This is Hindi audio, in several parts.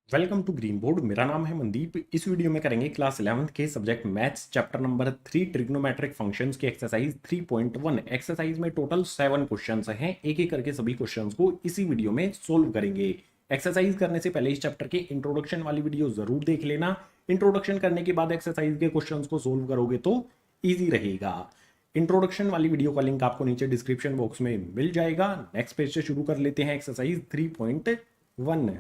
Welcome to green board. मेरा नाम है मनदीप। इस वीडियो में करेंगे क्लास 11th के subject maths chapter number 3 trigonometric functions की एक्सरसाइज 3.1। एक्सरसाइज में टोटल 7 क्वेश्चंस हैं। एक एक करके सभी क्वेश्चंस को इसी वीडियो में सोल्व करेंगे। एक्सरसाइज करने से पहले इस चैप्टर के इंट्रोडक्शन वाली वीडियो जरूर देख लेना। इंट्रोडक्शन करने के बाद एक्सरसाइज के क्वेश्चंस को सोल्व करोगे तो ईजी रहेगा। इंट्रोडक्शन वाली वीडियो का लिंक आपको नीचे डिस्क्रिप्शन बॉक्स में मिल जाएगा। नेक्स्ट पेज से शुरू कर लेते हैं एक्सरसाइज 3.1।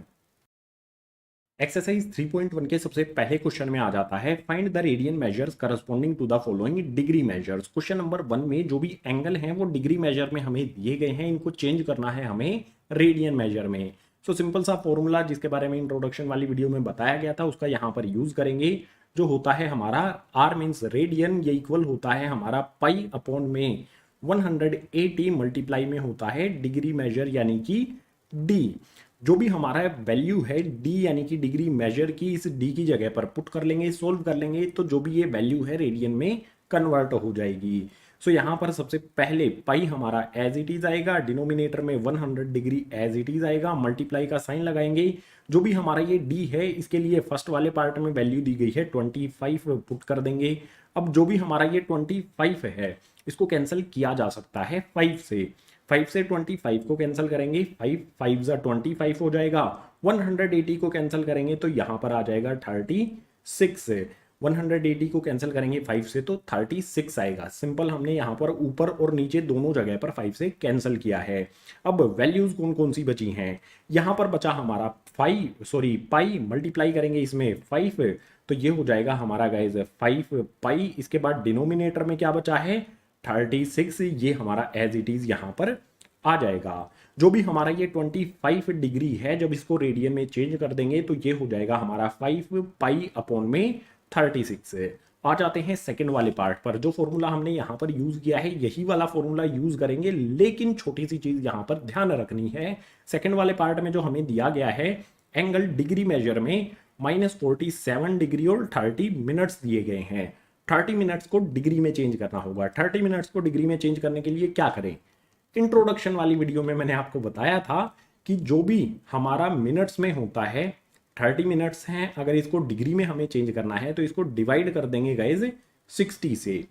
एक्सरसाइज 3.1 के सबसे पहले क्वेश्चन में आ जाता है find the radian measures corresponding to the following degree measures. Question number 1 में जो भी एंगल हैं वो डिग्री मेजर में हमें दिए गए हैं, इनको चेंज करना है हमें रेडियन मेजर में। सो सिंपल सा फॉर्मूला जिसके बारे में इंट्रोडक्शन वाली वीडियो में बताया गया था उसका यहाँ पर यूज करेंगे। जो होता है हमारा आर मीन्स रेडियन, ये इक्वल होता है हमारा पाई अपॉन में 180 मल्टीप्लाई में होता है डिग्री मेजर यानी कि डी। जो भी हमारा वैल्यू है डी यानी कि डिग्री मेजर की, इस डी की जगह पर पुट कर लेंगे, सोल्व कर लेंगे तो जो भी ये वैल्यू है रेडियन में कन्वर्ट हो जाएगी। सो यहाँ पर सबसे पहले पाई हमारा एज इट इज आएगा, डिनोमिनेटर में 100 डिग्री एज इट इज आएगा, मल्टीप्लाई का साइन लगाएंगे। जो भी हमारा ये डी है इसके लिए फर्स्ट वाले पार्ट में वैल्यू दी गई है 25 पुट कर देंगे। अब जो भी हमारा ये 25 है इसको कैंसिल किया जा सकता है 5 से। 5 से 25 को कैंसिल करेंगे, 5 5 25 हो जाएगा। 180 को कैंसिल करेंगे तो यहाँ पर आ जाएगा 36। 180 को कैंसिल करेंगे 5 से तो 36 आएगा। सिंपल, हमने यहाँ पर ऊपर और नीचे दोनों जगह पर 5 से कैंसिल किया है। अब वैल्यूज कौन कौन सी बची हैं? यहाँ पर बचा हमारा पाई, मल्टीप्लाई करेंगे इसमें 5 तो ये हो जाएगा हमारा गाइज 5 पाई। इसके बाद डिनोमिनेटर में क्या बचा है 36, ये हमारा एज इट इज यहाँ पर आ जाएगा। जो भी हमारा ये 25 डिग्री है जब इसको रेडियन में चेंज कर देंगे तो ये हो जाएगा हमारा 5 पाई अपॉन में 36। आ जाते हैं सेकंड वाले पार्ट पर। जो फॉर्मूला हमने यहाँ पर यूज किया है यही वाला फॉर्मूला यूज करेंगे, लेकिन छोटी सी चीज यहाँ पर ध्यान रखनी है। सेकंड वाले पार्ट में जो हमें दिया गया है एंगल डिग्री मेजर में -47 डिग्री और 30 मिनट्स दिए गए हैं। 30 मिनट्स को डिग्री में चेंज करना होगा। 30 मिनट्स को डिग्री में चेंज करने के लिए क्या करें? इंट्रोडक्शन वाली वीडियो में मैंने आपको बताया था कि जो भी हमारा मिनट्स में होता है 30 मिनट्स हैं, अगर इसको डिग्री में हमें चेंज करना है तो इसको डिवाइड कर देंगे गाइज 60 से।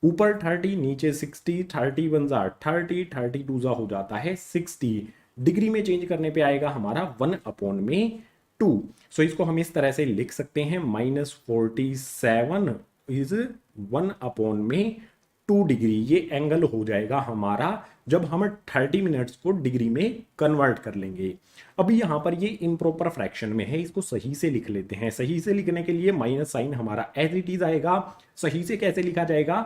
ऊपर 30 नीचे 60, 30 1 30, 32 जा हो जाता है 60। डिग्री में चेंज करने पे आएगा हमारा 1 अपॉन में 2। सो इसको हम इस तरह से लिख सकते हैं -47 इज 1 अपॉन में 2 डिग्री। ये एंगल हो जाएगा हमारा जब हम 30 मिनट्स को डिग्री में कन्वर्ट कर लेंगे। अभी यहाँ पर ये इम्प्रॉपर फ्रैक्शन में है, इसको सही से लिख लेते हैं। सही से लिखने के लिए माइनस साइन हमारा एज इट इज आएगा। सही से कैसे लिखा जाएगा?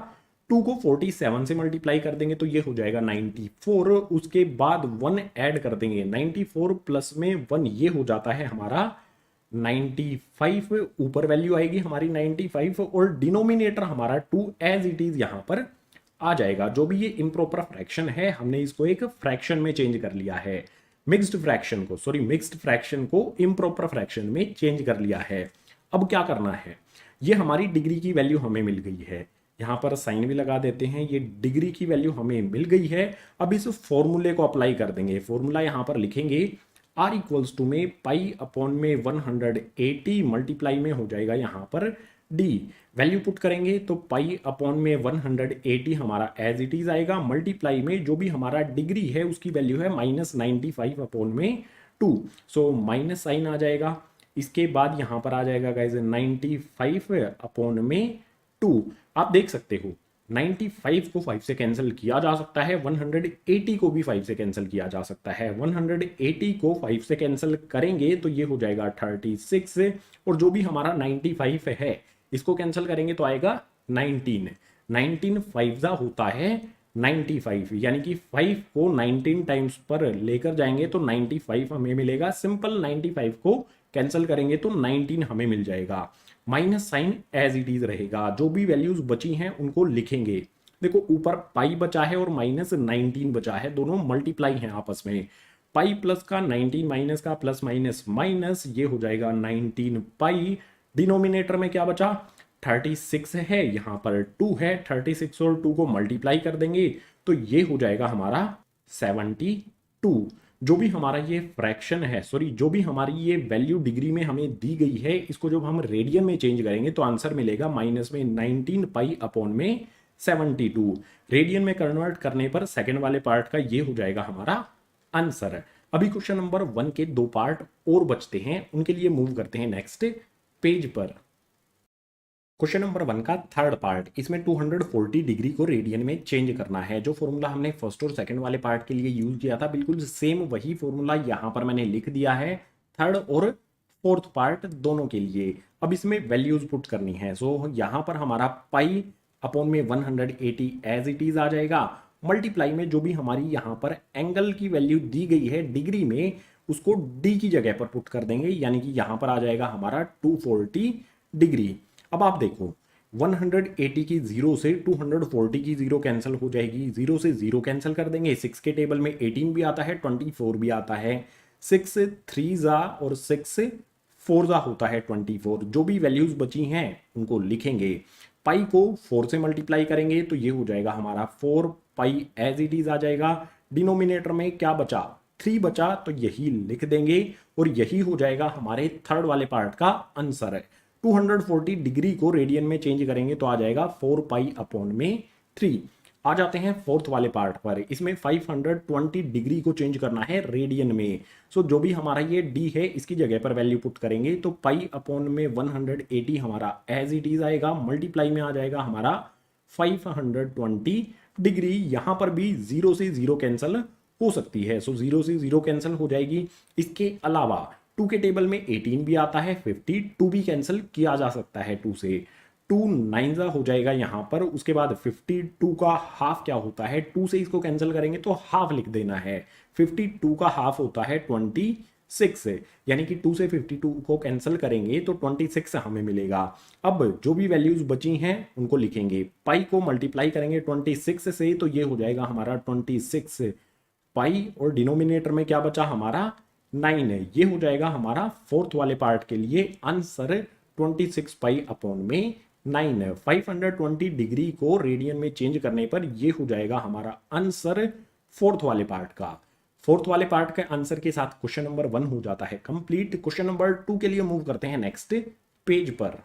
2 को 47 से मल्टीप्लाई कर देंगे तो ये हो जाएगा 94। उसके बाद 1 ऐड कर देंगे, 94 प्लस में 1 ये हो जाता है हमारा 95। ऊपर वैल्यू आएगी हमारी 95 और डिनोमिनेटर हमारा 2 एज इट इज यहां पर आ जाएगा। जो भी ये इम्प्रॉपर फ्रैक्शन है हमने इसको एक फ्रैक्शन में चेंज कर लिया है। मिक्स्ड फ्रैक्शन को इम्प्रॉपर फ्रैक्शन में चेंज कर लिया है। अब क्या करना है? ये हमारी डिग्री की वैल्यू हमें मिल गई है, यहां पर साइन भी लगा देते हैं। ये डिग्री की वैल्यू हमें मिल गई है। अब इस फॉर्मूले को अप्लाई कर देंगे। फॉर्मूला यहां पर लिखेंगे R इक्वल्स टू में पाई अपॉन में 180 मल्टीप्लाई में हो जाएगा यहाँ पर D। वैल्यू पुट करेंगे तो पाई अपॉन में 180 हमारा एज इट इज आएगा, मल्टीप्लाई में जो भी हमारा डिग्री है उसकी वैल्यू है -95 अपॉन में 2। सो माइनस साइन आ जाएगा। इसके बाद यहाँ पर आ जाएगा गाइज 95 अपॉन में 2। आप देख सकते हो 95 को 5 से कैंसिल किया जा सकता है, 180 को भी 5 से कैंसिल किया जा सकता है। 180 को 5 से कैंसिल करेंगे तो ये हो जाएगा 36 और जो भी हमारा 95 है इसको कैंसिल करेंगे तो आएगा 19। 19 5 होता है 95, यानी कि 5 को 19 टाइम्स पर लेकर जाएंगे तो 95 हमें मिलेगा। सिंपल 95 को कैंसिल करेंगे तो 19 हमें मिल जाएगा। Minus sine as it is रहेगा। जो भी वैल्यूज बची हैं उनको लिखेंगे। देखो ऊपर पाई बचा है और -19 बचा है, दोनों मल्टीप्लाई हैं आपस में। पाई प्लस का 19 माइनस का प्लस माइनस माइनस, ये हो जाएगा 19 पाई। डिनोमिनेटर में क्या बचा 36 है, यहाँ पर 2 है। 36 और 2 को मल्टीप्लाई कर देंगे तो ये हो जाएगा हमारा 72। जो भी हमारा ये फ्रैक्शन है, सॉरी, जो भी हमारी ये वैल्यू डिग्री में हमें दी गई है, इसको जब हम रेडियन में चेंज करेंगे तो आंसर मिलेगा माइनस में 19 पाई अपॉन में 72। रेडियन में कन्वर्ट करने पर सेकंड वाले पार्ट का ये हो जाएगा हमारा आंसर। अभी क्वेश्चन नंबर 1 के 2 पार्ट और बचते हैं, उनके लिए मूव करते हैं नेक्स्ट पेज पर। क्वेश्चन नंबर 1 का थर्ड पार्ट, इसमें 240 डिग्री को रेडियन में चेंज करना है। जो फॉर्मूला हमने फर्स्ट और सेकंड वाले पार्ट के लिए यूज किया था, बिल्कुल सेम वही फॉर्मूला यहां पर मैंने लिख दिया है थर्ड और फोर्थ पार्ट दोनों के लिए। अब इसमें वैल्यूज पुट करनी है। सो यहां पर हमारा पाई अपॉन में 180 एज इट इज आ जाएगा, मल्टीप्लाई में जो भी हमारी यहां पर एंगल की वैल्यू दी गई है डिग्री में, उसको डी की जगह पर पुट कर देंगे, यानी कि यहां पर आ जाएगा हमारा 240 डिग्री। अब आप देखो 180 की 0 से 240 की 0 कैंसिल हो जाएगी, 0 से 0 कैंसिल कर देंगे। 6 के टेबल में 18 भी आता है, 24 भी आता है, 6 3 जा और 6 4 जा होता है 24। जो भी वैल्यूज बची हैं उनको लिखेंगे, पाई को 4 से मल्टीप्लाई करेंगे तो ये हो जाएगा हमारा 4 पाई एज इट इज आ जाएगा। डिनोमिनेटर में क्या बचा, 3 बचा, तो यही लिख देंगे और यही हो जाएगा हमारे थर्ड वाले पार्ट का आंसर है। 240 डिग्री को रेडियन में चेंज करेंगे तो आ जाएगा 4 पाई अपॉन में 3। आ जाते हैं फोर्थ वाले पार्ट पर, इसमें 520 डिग्री को चेंज करना है रेडियन में। सो जो भी हमारा ये डी है इसकी जगह पर वैल्यू पुट करेंगे तो पाई अपॉन में 180 हमारा एज इट इज आएगा, मल्टीप्लाई में आ जाएगा हमारा 520 डिग्री। यहां पर भी 0 से 0 कैंसिल हो सकती है, सो 0 से 0 कैंसिल हो जाएगी। इसके अलावा 2 के टेबल में 18 भी आता है, 52 भी कैंसिल किया जा सकता है 2 से, 2 9 हो जाएगा यहाँ पर। उसके बाद 52 का हाफ क्या होता है, 2 से इसको कैंसिल करेंगे तो हाफ लिख देना है। 52 का हाफ होता है 26, यानी कि 2 से 52 को कैंसिल करेंगे तो 26 हमें मिलेगा। अब जो भी वैल्यूज बची हैं उनको लिखेंगे, पाई को मल्टीप्लाई करेंगे 26 से तो ये हो जाएगा हमारा 26 पाई, और डिनोमिनेटर में क्या बचा हमारा 9 है। ये हो जाएगा हमारा फोर्थ वाले पार्ट के लिए आंसर 26 पाई अपॉन में 9। 520 डिग्री को रेडियन में चेंज करने पर ये हो जाएगा हमारा आंसर फोर्थ वाले पार्ट का। फोर्थ वाले पार्ट के आंसर के साथ क्वेश्चन नंबर 1 हो जाता है कंप्लीट। क्वेश्चन नंबर 2 के लिए मूव करते हैं नेक्स्ट पेज पर।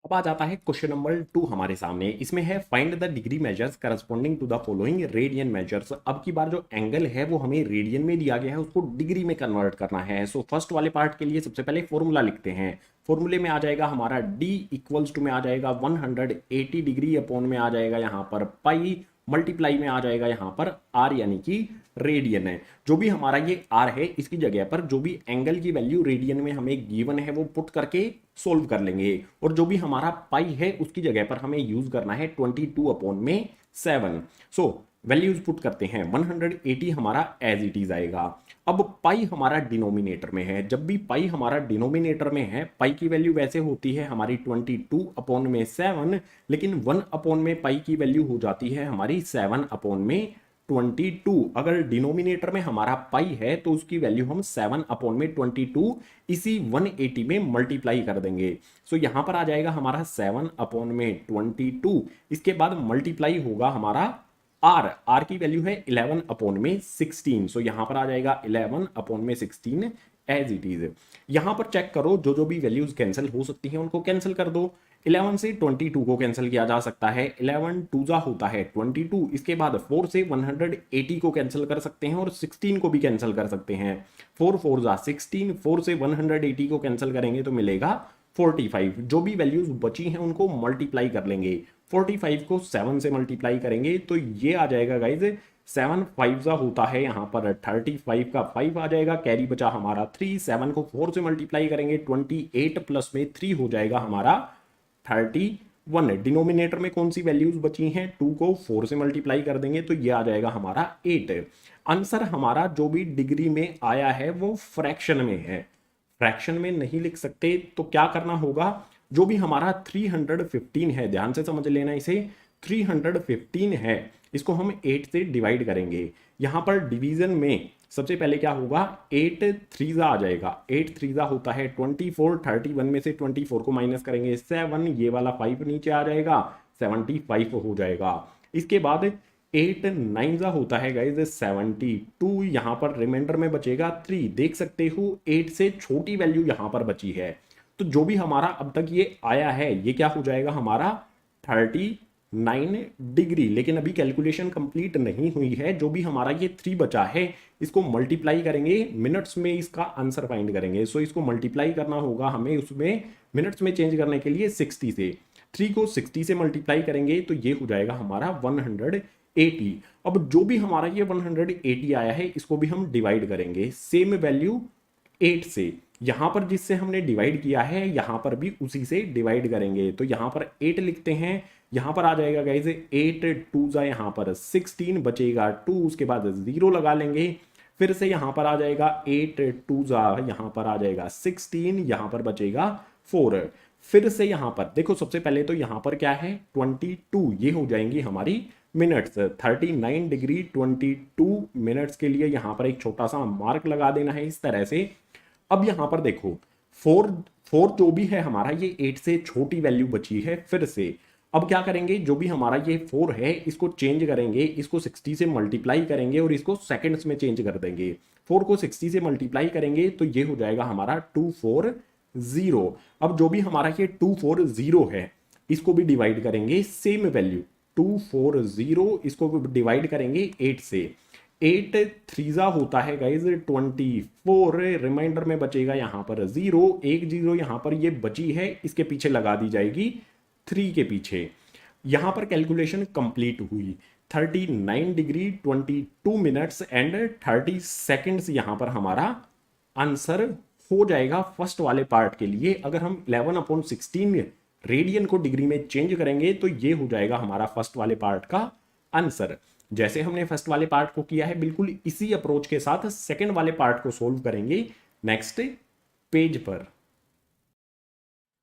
अब आ जाता है क्वेश्चन नंबर 2 हमारे सामने, इसमें है find the degree measures corresponding to the following radian measures. अब की बार जो एंगल है वो हमें रेडियन में दिया गया है, उसको डिग्री में कन्वर्ट करना है। सो फर्स्ट वाले पार्ट के लिए सबसे पहले फॉर्मूला लिखते हैं। फॉर्मूले में आ जाएगा हमारा d इक्वल्स टू में आ जाएगा 180 डिग्री अपॉन में आ जाएगा यहाँ पर पाई, मल्टीप्लाई में आ जाएगा यहाँ पर r, यानी कि रेडियन है। जो भी हमारा ये r है इसकी जगह पर जो भी एंगल की वैल्यू रेडियन में हमें गिवन है वो पुट करके सोल्व कर लेंगे, और जो भी हमारा पाई है उसकी जगह पर हमें यूज करना है 22 अपॉन में 7। सो वैल्यूज पुट करते हैं, 180 हमारा एज इट इज आएगा। अब पाई हमारा डिनोमिनेटर में है, जब भी पाई हमारा डिनोमिनेटर में है, पाई की वैल्यू वैसे होती है हमारी 22 अपॉन में 7, लेकिन 1 अपॉन में पाई की वैल्यू हो जाती है हमारी 7 अपॉन में 22। अगर डिनोमिनेटर में हमारा पाई है तो उसकी वैल्यू हम 7 अपॉन में 22 इसी 180 में मल्टीप्लाई कर देंगे। सो यहां पर आ जाएगा हमारा 7 अपॉन में 22, इसके बाद मल्टीप्लाई होगा हमारा r की वैल्यू है 11 अपॉन में 16। सो यहां पर आ जाएगा 11 अपॉन में 16 एज इट इज। यहां पर चेक करो जो जो भी वैल्यूज कैंसिल हो सकती हैं उनको कैंसिल कर दो। 11 से 22 को कैंसिल किया जा सकता है, 11 2 जा होता है 22। इसके बाद 4 से 180 को कैंसिल कर सकते हैं और 16 को भी कैंसिल कर सकते हैं। 4 4 जा 16, 4 से 180 को कैंसिल करेंगे तो मिलेगा 45। जो भी वैल्यूज बची हैं उनको मल्टीप्लाई कर लेंगे। 45 को 7 से मल्टीप्लाई करेंगे तो ये आ जाएगा गाइज 7 5 जा होता है यहाँ पर 35 का 5 आ जाएगा, कैरी बचा हमारा 3। 7 को 4 से मल्टीप्लाई करेंगे 28 प्लस में 3 हो जाएगा हमारा 31। डिनोमिनेटर में कौन सी वैल्यूज बची हैं, 2 को 4 से मल्टीप्लाई कर देंगे तो ये आ जाएगा हमारा 8। आंसर हमारा जो भी डिग्री में आया है वो फ्रैक्शन में है, फ्रैक्शन में नहीं लिख सकते तो क्या करना होगा, जो भी हमारा 315 है, ध्यान से समझ लेना इसे, 315 है इसको हम 8 से डिवाइड करेंगे। यहां पर डिवीजन में सबसे पहले क्या होगा, 8 3 जा आ जाएगा, 8 3 जा होता है 24, 31 में से 24 को माइनस करेंगे 7, ये वाला 5 नीचे आ जाएगा 75 हो जाएगा। इसके बाद 8 9 जा होता है गाइज 72, यहाँ पर रिमाइंडर में बचेगा 3। देख सकते हो 8 से छोटी वैल्यू यहाँ पर बची है, तो जो भी हमारा अब तक ये आया है ये क्या हो जाएगा हमारा 39 डिग्री। लेकिन अभी कैलकुलेशन कंप्लीट नहीं हुई है, जो भी हमारा ये 3 बचा है इसको मल्टीप्लाई करेंगे मिनट्स में, इसका आंसर फाइंड करेंगे। सो इसको मल्टीप्लाई करना होगा हमें, उसमें मिनट्स में चेंज करने के लिए 60 से। 3 को 60 से मल्टीप्लाई करेंगे तो ये हो जाएगा हमारा 180। अब जो भी हमारा ये 180 आया है इसको भी हम डिवाइड करेंगे सेम वैल्यू 8 से। यहां पर जिससे हमने डिवाइड किया है यहां पर भी उसी से डिवाइड करेंगे, तो यहां पर 8 लिखते हैं, यहां पर आ जाएगा गाइस 8 2 जा यहाँ पर 16 बचेगा 2, उसके बाद 0 लगा लेंगे, फिर से यहां पर आ जाएगा 8 2 जा यहाँ पर आ जाएगा 16, यहां पर बचेगा 4। फिर से यहां पर देखो सबसे पहले तो यहां पर क्या है 22, ये हो जाएंगी हमारी मिनट्स। 39 डिग्री 22 मिनट्स के लिए यहां पर एक छोटा सा मार्क लगा देना है इस तरह से। अब यहां पर देखो 4 जो भी है हमारा ये 8 से छोटी वैल्यू बची है फिर से। अब क्या करेंगे, जो भी हमारा ये 4 है इसको चेंज करेंगे, इसको 60 से मल्टीप्लाई करेंगे और इसको सेकंड्स में चेंज कर देंगे। 4 को 60 से मल्टीप्लाई करेंगे तो ये हो जाएगा हमारा 240। अब जो भी हमारा ये 240 है इसको भी डिवाइड करेंगे सेम वैल्यू 240, इसको डिवाइड करेंगे 8 से। 8 3 जा होता है गाइज 24, रिमाइंडर में बचेगा यहाँ पर 0, एक 0 यहाँ पर ये बची है, इसके पीछे लगा दी जाएगी 3 के पीछे। यहाँ पर कैलकुलेशन कंप्लीट हुई, 39 डिग्री 22 मिनट्स एंड 30 सेकेंड्स यहाँ पर हमारा आंसर हो जाएगा फर्स्ट वाले पार्ट के लिए। अगर हम 11/16 रेडियन को डिग्री में चेंज करेंगे तो ये हो जाएगा हमारा फर्स्ट वाले पार्ट का आंसर। जैसे हमने फर्स्ट वाले पार्ट को किया है बिल्कुल इसी अप्रोच के साथ सेकंड वाले पार्ट को सोल्व करेंगे नेक्स्ट पेज पर।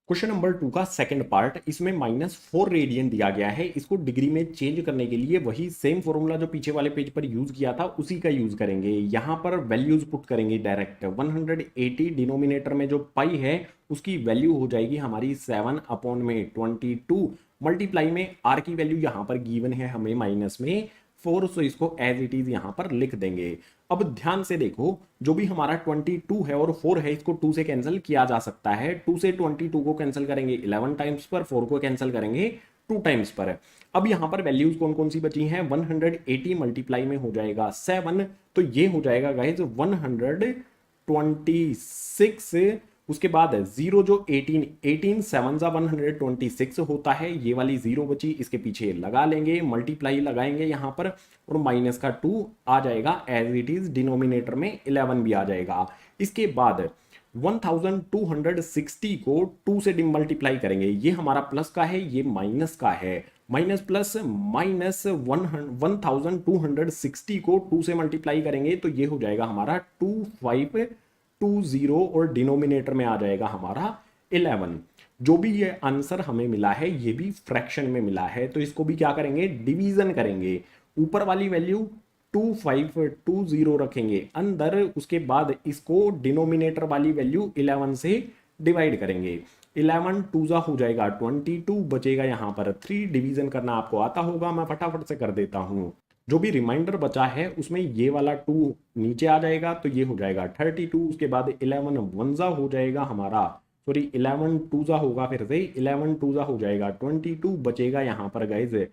क्वेश्चन नंबर 2 का सेकंड पार्ट, इसमें -4 रेडियन दिया गया है, इसको डिग्री में चेंज करने के लिए वही सेम फॉर्मूला जो पीछे वाले पेज पर यूज किया था उसी का यूज करेंगे। यहां पर वैल्यूज पुट करेंगे डायरेक्ट। 180 डिनोमिनेटर में जो पाई है उसकी वैल्यू हो जाएगी हमारी 7/22, मल्टीप्लाई में आर की वैल्यू यहां पर गिवन है हमें माइनस में 4, सो इसको एज इट इज यहां पर लिख देंगे। अब ध्यान से देखो जो भी हमारा 22 है और 4 है इसको 2 से कैंसिल किया जा सकता है। 2 से 22 को कैंसिल करेंगे 11 टाइम्स पर, 4 को कैंसिल करेंगे 2 टाइम्स पर। अब यहां पर वैल्यूज कौन कौन सी बची हैं, 180 मल्टीप्लाई में हो जाएगा 7, तो ये हो जाएगा गाइज 126। उसके बाद 0 जो 18 7 जा 126 होता है, ये वाली 0 बची, इसके पीछे लगा लेंगे, मल्टीप्लाई लगाएंगे यहाँ पर और माइनस का 2 आ जाएगा एज इट इज, डिनोमिनेटर में 11 भी आ जाएगा। इसके बाद 1260 को 2 से मल्टीप्लाई करेंगे, ये हमारा प्लस का है ये माइनस का है, माइनस प्लस माइनस 1260 को 2 से मल्टीप्लाई करेंगे तो ये हो जाएगा हमारा 2520 और डिनोमिनेटर में आ जाएगा हमारा 11। जो भी ये आंसर हमें मिला है ये भी फ्रैक्शन में मिला है, तो इसको भी क्या करेंगे डिवीजन करेंगे। ऊपर वाली वैल्यू 2520 रखेंगे अंदर, उसके बाद इसको डिनोमिनेटर वाली वैल्यू 11 से डिवाइड करेंगे। 11 2 जा हो जाएगा 22, बचेगा यहाँ पर 3, डिवीजन करना आपको आता होगा, मैं फटाफट से कर देता हूँ। जो भी रिमाइंडर बचा है उसमें ये वाला 2 नीचे आ जाएगा तो ये हो जाएगा 32, उसके बाद 11 1 जा हो जाएगा हमारा, सॉरी 11 2 जा होगा, फिर से 11 2 जा हो जाएगा 22, बचेगा यहाँ पर गाइज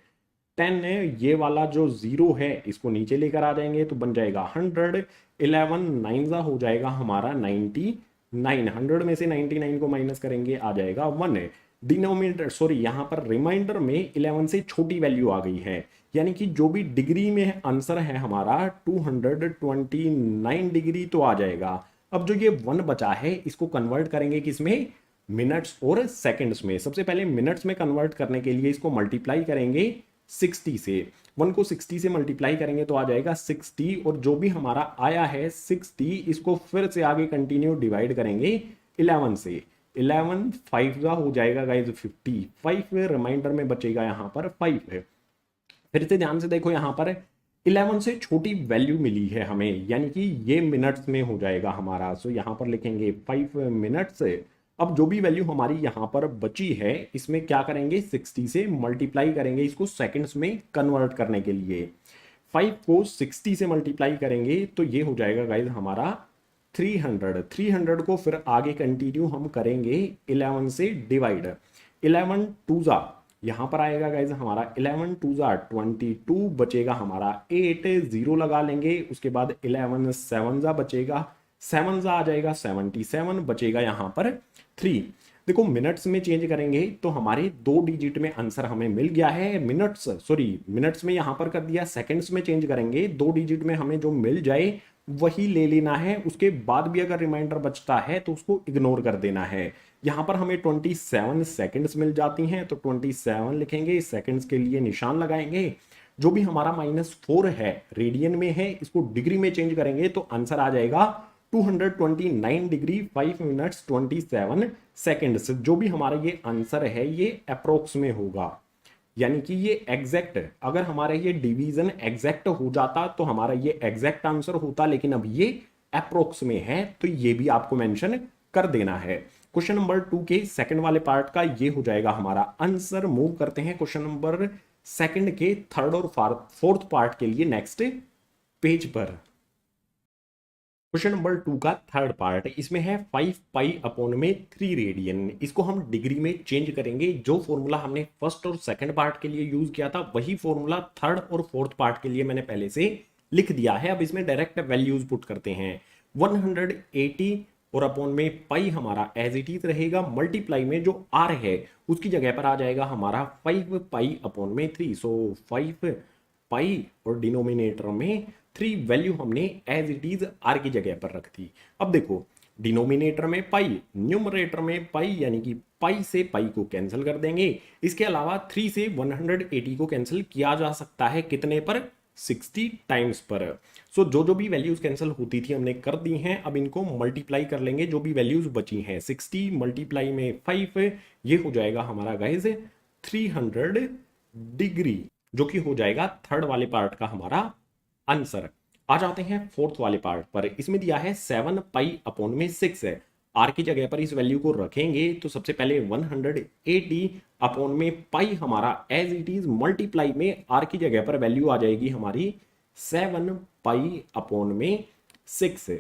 10 है, ये वाला जो 0 है इसको नीचे लेकर आ जाएंगे तो बन जाएगा 100, 11 9 जा हो जाएगा हमारा 99, 100 में से 99 को माइनस करेंगे आ जाएगा 1। डिनोमिनेटर सॉरी यहाँ पर रिमाइंडर में 11 से छोटी वैल्यू आ गई है, यानी कि जो भी डिग्री में आंसर है हमारा 229 डिग्री तो आ जाएगा। अब जो ये 1 बचा है इसको कन्वर्ट करेंगे किसमें, मिनट्स और सेकंड्स में। सबसे पहले मिनट्स में कन्वर्ट करने के लिए इसको मल्टीप्लाई करेंगे 60 से, 1 को 60 से मल्टीप्लाई करेंगे तो आ जाएगा 60, और जो भी हमारा आया है 60 इसको फिर से आगे कंटिन्यू डिवाइड करेंगे 11 से। 11 5 का हो जाएगा गाइज 55, रिमाइंडर में बचेगा यहाँ पर 5 है। फिर से ध्यान से देखो यहाँ पर 11 से छोटी वैल्यू मिली है हमें, यानी कि ये मिनट्स में हो जाएगा हमारा, सो यहाँ पर लिखेंगे 5 मिनट्स अब जो भी वैल्यू हमारी यहाँ पर बची है इसमें क्या करेंगे, 60 से मल्टीप्लाई करेंगे इसको सेकंड्स में कन्वर्ट करने के लिए। 5 को 60 से मल्टीप्लाई करेंगे तो ये हो जाएगा गाइज हमारा 300। 300 को फिर आगे कंटिन्यू हम करेंगे 11 से डिवाइड। 11 टू जा यहाँ पर आएगा गाइज हमारा 11 टू जा 22, बचेगा हमारा 8, 0 लगा लेंगे। उसके बाद 11 7 जा बचेगा, 7 जा आ जाएगा 77, बचेगा यहाँ पर 3। देखो मिनट्स में चेंज करेंगे तो हमारे 2 डिजिट में आंसर हमें मिल गया है। मिनट्स में यहाँ पर कर दिया, सेकंड्स में चेंज करेंगे 2 डिजिट में हमें जो मिल जाए वही ले लेना है। उसके बाद भी अगर रिमाइंडर बचता है तो उसको इग्नोर कर देना है। यहाँ पर हमें 27 सेकंड्स मिल जाती हैं तो 27 लिखेंगे, सेकंड्स के लिए निशान लगाएंगे। जो भी हमारा -4 है रेडियन में है, इसको डिग्री में चेंज करेंगे तो आंसर आ जाएगा 229 डिग्री 5 मिनट्स 27 सेकेंड्स। जो भी हमारा ये आंसर है ये अप्रोक्स में होगा, यानी कि ये एग्जैक्ट, अगर हमारा ये डिवीजन एग्जैक्ट हो जाता तो हमारा ये एग्जैक्ट आंसर होता, लेकिन अब ये अप्रोक्स में है तो ये भी आपको मेंशन कर देना है। क्वेश्चन नंबर 2 के सेकंड वाले पार्ट का ये हो जाएगा हमारा आंसर। मूव करते हैं क्वेश्चन नंबर 2 के थर्ड और फोर्थ पार्ट के लिए नेक्स्ट पेज पर। क्वेश्चन नंबर 2 का थर्ड पार्ट, इसमें है 5 पाई अपॉन में 3 रेडियन। इसको हम डिग्री में चेंज करेंगे। जो फॉर्मूला हमने फर्स्ट और सेकंड पार्ट के लिए यूज किया था वही फॉर्मूला थर्ड और फोर्थ पार्ट के लिए मैंने पहले से लिख दिया है। अब इसमें डायरेक्ट वैल्यूज पुट करते हैं। 180 और अपॉन में पाई हमारा एज इट इज रहेगा, मल्टीप्लाई में जो आर है उसकी जगह पर आ जाएगा हमारा 5 पाई अपॉन में 3। सो 5 पाई और डिनोमिनेटर में 3 वैल्यू हमने एज इट इज आर की जगह पर रख दी। अब देखो डिनोमिनेटर में पाई, न्यूमरेटर में पाई, यानी कि पाई से पाई को कैंसिल कर देंगे। इसके अलावा 3 से 180 को कैंसिल किया जा सकता है, कितने पर, 60 टाइम्स पर। सो जो भी वैल्यूज कैंसिल होती थी हमने कर दी हैं। अब इनको मल्टीप्लाई कर लेंगे, जो भी वैल्यूज बची हैं। 60 मल्टीप्लाई में 5, ये हो जाएगा हमारा गाइज 300 डिग्री, जो कि हो जाएगा थर्ड वाले पार्ट का हमारा आंसर। आ जाते हैं फोर्थ वाले पार्ट पर। इसमें दिया है 7 पाई अपॉन में 6 है। आर की जगह पर इस वैल्यू को रखेंगे तो सबसे पहले 180 अपॉन में पाई हमारा एज इट इज, मल्टीप्लाई में आर की जगह पर वैल्यू आ जाएगी हमारी 7 पाई अपॉन में 6।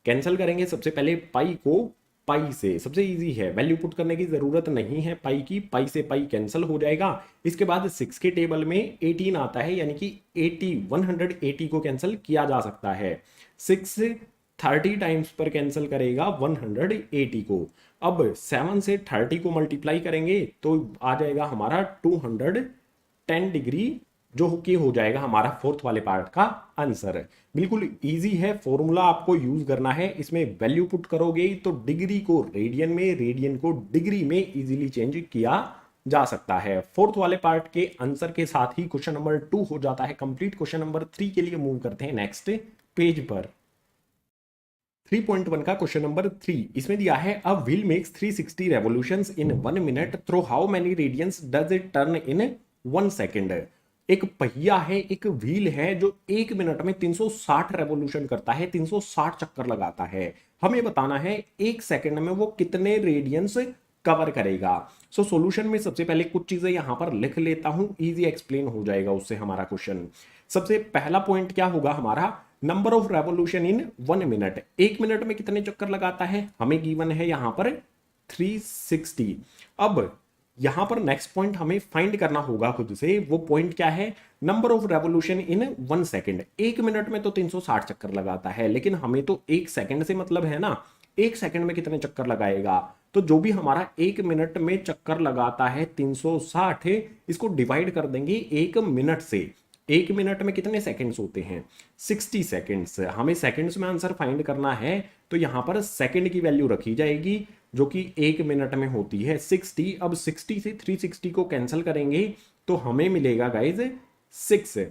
कैंसिल करेंगे सबसे पहले पाई को पाई से, सबसे इजी है, वैल्यू पुट करने की जरूरत नहीं है पाई की, पाई से पाई कैंसिल हो जाएगा। इसके बाद 6 के टेबल में 18 आता है, यानी कि 180 को कैंसिल किया जा सकता है। 6 30 टाइम्स पर कैंसिल करेगा 180 को। अब 7 से 30 को मल्टीप्लाई करेंगे तो आ जाएगा हमारा 210 डिग्री, जो कि हो जाएगा हमारा फोर्थ वाले पार्ट का आंसर। बिल्कुल इजी है, फॉर्मूला आपको यूज करना है। इसमें वैल्यू पुट करोगे तो डिग्री को रेडियन में, रेडियन को डिग्री में इजीली चेंज किया जा सकता है। फोर्थ वाले पार्ट के आंसर के साथ ही क्वेश्चन नंबर 2 हो जाता है कंप्लीट। क्वेश्चन नंबर 3 के लिए मूव करते हैं नेक्स्ट पेज पर। 3.1 का क्वेश्चन नंबर 3, इसमें दिया है a wheel makes 360 revolutions in 1 minute, through how many radians does it turn in 1 second. एक पहिया है, एक व्हील है जो 1 मिनट में 360 रेवोल्यूशन करता है, 360 चक्कर लगाता है। हमें बताना है 1 सेकंड में वो कितने रेडियंस कवर करेगा। सो सॉल्यूशन में सबसे पहले कुछ चीजें यहां पर लिख लेता हूं, इजी एक्सप्लेन हो जाएगा उससे हमारा क्वेश्चन। सबसे पहला पॉइंट क्या होगा हमारा, number of revolution in 1 minute. 1 minute में कितने चक्कर लगाता है हमें गिवन है यहां पर 360। अब यहां पर नेक्स्ट पॉइंट हमें फाइंड करना होगा खुद से। वो पॉइंट क्या है, number of revolution in 1 second. 1 minute में तो 360 चक्कर लगाता है, लेकिन हमें तो 1 सेकेंड से मतलब है ना, 1 सेकेंड में कितने चक्कर लगाएगा। तो जो भी हमारा 1 मिनट में चक्कर लगाता है 360, इसको डिवाइड कर देंगे 1 मिनट से। 1 मिनट में कितने सेकंड्स होते हैं, 60 सेकंड्स। हमें सेकंड्स में आंसर फाइंड करना है तो यहां पर सेकंड की वैल्यू रखी जाएगी, जो कि 1 मिनट में होती है 60। अब 60 से 360 को कैंसिल करेंगे तो हमें मिलेगा गाइज 6।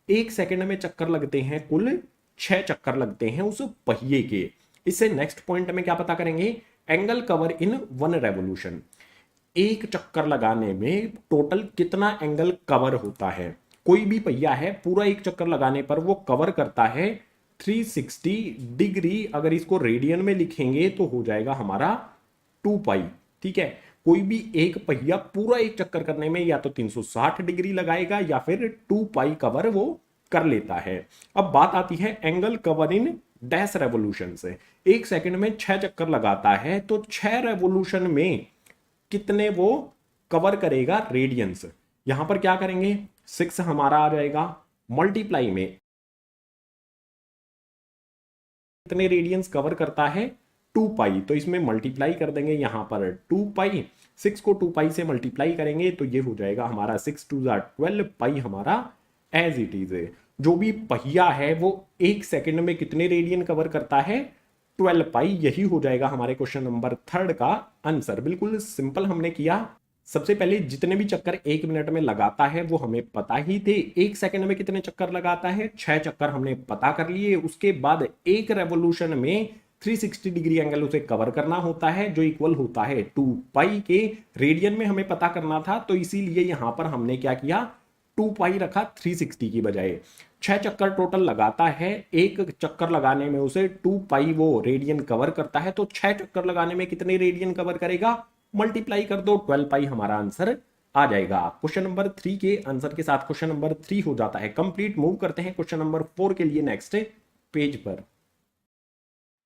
1 सेकंड में चक्कर लगते हैं कुल 6 चक्कर लगते हैं उस पहिए के। इससे नेक्स्ट पॉइंट में क्या पता करेंगे, एंगल कवर इन 1 रेवोल्यूशन। 1 चक्कर लगाने में टोटल कितना एंगल कवर होता है। कोई भी पहिया है, पूरा 1 चक्कर लगाने पर वो कवर करता है 360 डिग्री। अगर इसको रेडियन में लिखेंगे तो हो जाएगा हमारा टू पाई। ठीक है, कोई भी एक पहिया पूरा एक चक्कर करने में या तो 360 डिग्री लगाएगा या फिर 2 पाई कवर वो कर लेता है। अब बात आती है angle cover in dash revolution से। एक सेकंड में 6 चक्कर लगाता है तो 6 रेवोल्यूशन में कितने वो कवर करेगा रेडियंस। यहां पर क्या करेंगे, 6 हमारा आ जाएगा, मल्टीप्लाई में कितने रेडियंस कवर करता है 2 पाई, तो इसमें मल्टीप्लाई कर देंगे यहां पर 2 पाई, 6 को 2 पाई से मल्टीप्लाई करेंगे तो ये हो जाएगा हमारा 6 2 12 पाई हमारा एज इट इज है। जो भी पहिया है वो एक सेकंड में कितने रेडियन कवर करता है 12 पाई। यही हो जाएगा हमारे क्वेश्चन नंबर 3 का आंसर। बिल्कुल सिंपल हमने किया। सबसे पहले जितने भी चक्कर एक मिनट में लगाता है वो हमें पता ही थे। एक सेकंड में कितने चक्कर लगाता है, 6 चक्कर हमने पता कर लिए। उसके बाद एक रेवोल्यूशन में 360 डिग्री एंगल उसे कवर करना होता है जो इक्वल होता है 2 पाई के। रेडियन में हमें पता करना था तो इसीलिए यहां पर हमने क्या किया, 2 पाई रखा 360 की बजाय। 6 चक्कर टोटल लगाता है, एक चक्कर लगाने में उसे 2 पाई वो रेडियन कवर करता है, तो 6 चक्कर लगाने में कितने रेडियन कवर करेगा, मल्टीप्लाई कर दो, 12 पाई हमारा आंसर आ जाएगा। क्वेश्चन नंबर 3 के आंसर के साथ क्वेश्चन नंबर 3 हो जाता है कंप्लीट। मूव करते हैं क्वेश्चन नंबर 4 के लिए नेक्स्ट पेज पर।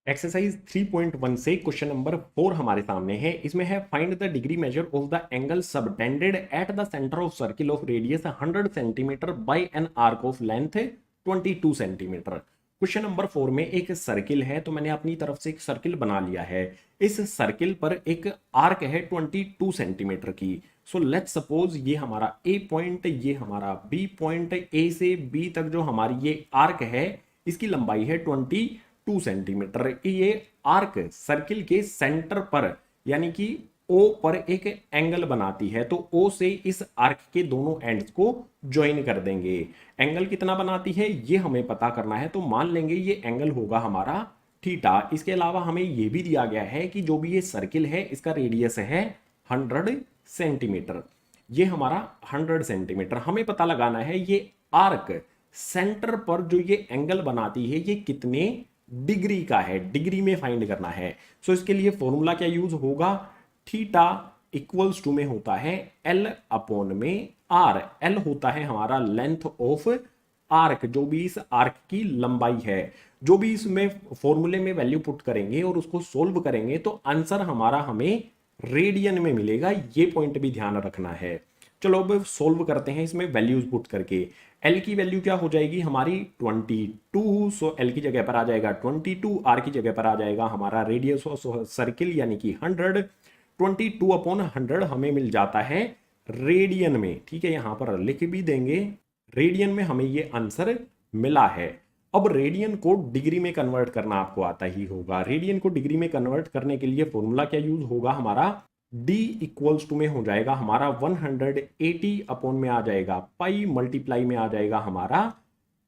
एक्सरसाइज 3.1 से क्वेश्चन नंबर 4 हमारे सामने है। इसमें है find the degree measure of the angle subtended at the centre of circle of radius 100 centimetre bye an arc of length 22 centimetre. Question number 4 में एक सर्किल है, तो मैंने अपनी तरफ से एक सर्किल बना लिया है। इस सर्किल पर एक आर्क है 22 सेंटीमीटर की। सो लेट्स सपोज ये हमारा ए पॉइंट, ये हमारा बी पॉइंट, ए से बी तक जो हमारी ये आर्क है इसकी लंबाई है 22 सेंटीमीटर। ये आर्क सर्किल के सेंटर पर यानी कि O पर एक एंगल बनाती है, तो O से इस आर्क के दोनों एंड्स को ज्वाइन कर देंगे। एंगल कितना बनाती है ये हमें पता करना है, तो मान लेंगे ये एंगल होगा हमारा थीटा। इसके अलावा हमें ये भी दिया गया है कि जो भी ये सर्किल है इसका रेडियस है 100 सेंटीमीटर। ये हमारा 100 सेंटीमीटर। हमें पता लगाना है ये आर्क सेंटर पर जो ये एंगल बनाती है ये कितने डिग्री का है, डिग्री में फाइंड करना है। सो इसके लिए फॉर्मूला क्या यूज होगा, थीटा इक्वल्स टू में होता है L अपॉन में R। L होता है हमारा लेंथ ऑफ आर्क, जो भी इस आर्क की लंबाई है। जो भी इसमें फॉर्मूले में वैल्यू पुट करेंगे और उसको सोल्व करेंगे तो आंसर हमारा हमें रेडियन में मिलेगा। ये पॉइंट भी ध्यान रखना है। चलो अब सोल्व करते हैं इसमें वैल्यूज पुट करके। L की वैल्यू क्या हो जाएगी हमारी 22। सो L की जगह पर आ जाएगा 22, R की जगह पर आ जाएगा हमारा रेडियस ऑफ सर्किल यानी कि 100। 22 अपॉन 100 हमें मिल जाता है रेडियन में। ठीक है, यहां पर लिख भी देंगे, रेडियन में हमें ये आंसर मिला है। अब रेडियन को डिग्री में कन्वर्ट करना आपको आता ही होगा। रेडियन को डिग्री में कन्वर्ट करने के लिए फॉर्मूला क्या यूज होगा हमारा, D इक्वल्स टू में हो जाएगा हमारा 180 अपॉन में आ जाएगा पाई, मल्टीप्लाई में आ जाएगा हमारा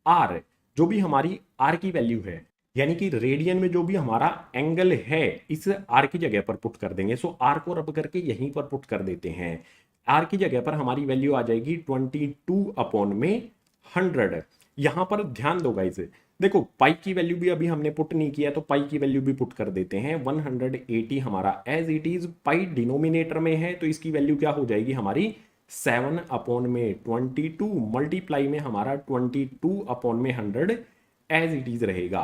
R। जो भी हमारी R की वैल्यू है यानी कि रेडियन में जो भी हमारा एंगल है इस आर की जगह पर पुट कर देंगे। सो आर को रब करके यहीं पर पुट कर देते हैं। आर की जगह पर हमारी वैल्यू आ जाएगी 22 अपॉन में 100। यहां पर ध्यान दो गाइस, देखो पाई की वैल्यू भी अभी हमने पुट नहीं किया तो पाई की वैल्यू भी पुट कर देते हैं। 180 हमारा as it is, pi denominator में है तो इसकी वैल्यू क्या हो जाएगी हमारी 7 अपॉन में 22, मल्टीप्लाई में हमारा 22 अपॉन में 100 एज इट इज रहेगा।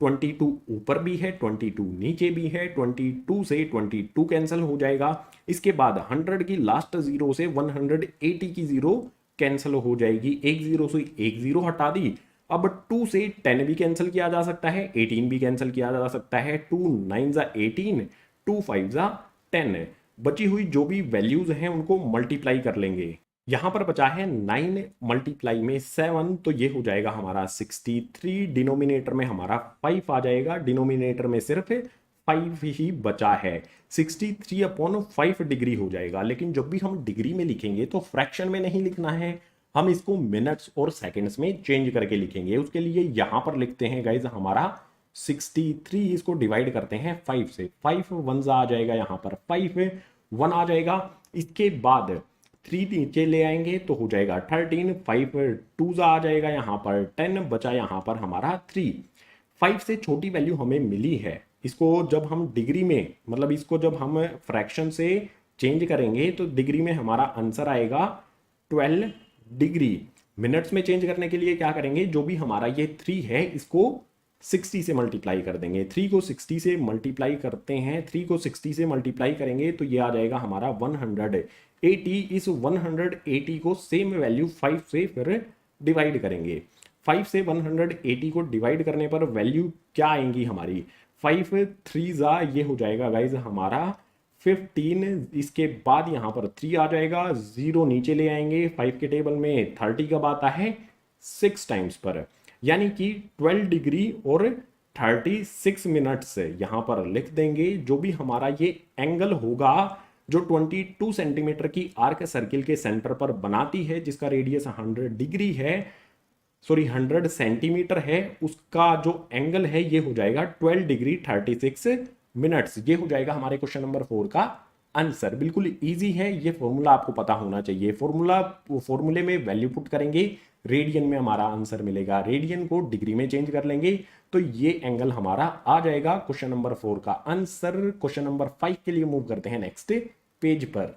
22 ऊपर भी है, 22 नीचे भी है, 22 से 22 कैंसिल हो जाएगा। इसके बाद 100 की लास्ट जीरो से 180 की जीरो कैंसिल हो जाएगी। एक जीरो से एक जीरो हटा दी। अब 2 से 10 भी कैंसिल किया जा सकता है, 18 भी कैंसिल किया जा सकता है। 2 9 जा 18, 2 5 जा 10। बची हुई जो भी वैल्यूज हैं उनको मल्टीप्लाई कर लेंगे। यहां पर बचा है 9 मल्टीप्लाई में 7, तो ये हो जाएगा हमारा 63। डिनोमिनेटर में हमारा 5 आ जाएगा, डिनोमिनेटर में सिर्फ 5 ही बचा है। 63 अपॉन 5 डिग्री हो जाएगा। लेकिन जब भी हम डिग्री में लिखेंगे तो फ्रैक्शन में नहीं लिखना है, हम इसको मिनट्स और सेकेंड्स में चेंज करके लिखेंगे। उसके लिए यहां पर लिखते हैं गाइज हमारा 63, इसको डिवाइड करते हैं 5 से। 5 1 आ जाएगा, यहाँ पर 5 1 आ जाएगा। इसके बाद 3 नीचे ले आएंगे तो हो जाएगा 13, 5 2 आ जाएगा, यहाँ पर 10 बचा, यहाँ पर हमारा 3। 5 से छोटी वैल्यू हमें मिली है, इसको जब हम डिग्री में, मतलब इसको जब हम फ्रैक्शन से चेंज करेंगे तो डिग्री में हमारा आंसर आएगा 12 डिग्री। मिनट्स में चेंज करने के लिए क्या करेंगे, जो भी हमारा ये 3 है इसको 60 से मल्टीप्लाई कर देंगे। 3 को 60 से मल्टीप्लाई करते हैं, 3 को 60 से मल्टीप्लाई करेंगे तो ये आ जाएगा हमारा 180। इस 180 को सेम वैल्यू 5 से फिर डिवाइड करेंगे। 5 से 180 को डिवाइड करने पर वैल्यू क्या आएंगी हमारी, 5 3 जा ये हो जाएगा गाइज हमारा 15। इसके बाद यहाँ पर 3 आ जाएगा, 0 नीचे ले आएंगे। 5 के टेबल में 30 कब आता है, 6 टाइम्स पर, यानी कि 12 डिग्री और 36 मिनट्स यहाँ पर लिख देंगे। जो भी हमारा ये एंगल होगा जो 22 सेंटीमीटर की आर्क सर्किल के सेंटर पर बनाती है, जिसका रेडियस 100 डिग्री है, सॉरी 100 सेंटीमीटर है, उसका जो एंगल है ये हो जाएगा 12 डिग्री 36 मिनट्स। ये हो जाएगा हमारे क्वेश्चन नंबर 4 का आंसर। बिल्कुल इजी है, ये फॉर्मूला आपको पता होना चाहिए। फॉर्मूले में वैल्यू पुट करेंगे, रेडियन में हमारा आंसर मिलेगा, रेडियन को डिग्री में चेंज कर लेंगे तो ये एंगल हमारा आ जाएगा क्वेश्चन नंबर 4 का आंसर। क्वेश्चन नंबर 5 के लिए मूव करते हैं नेक्स्ट पेज पर।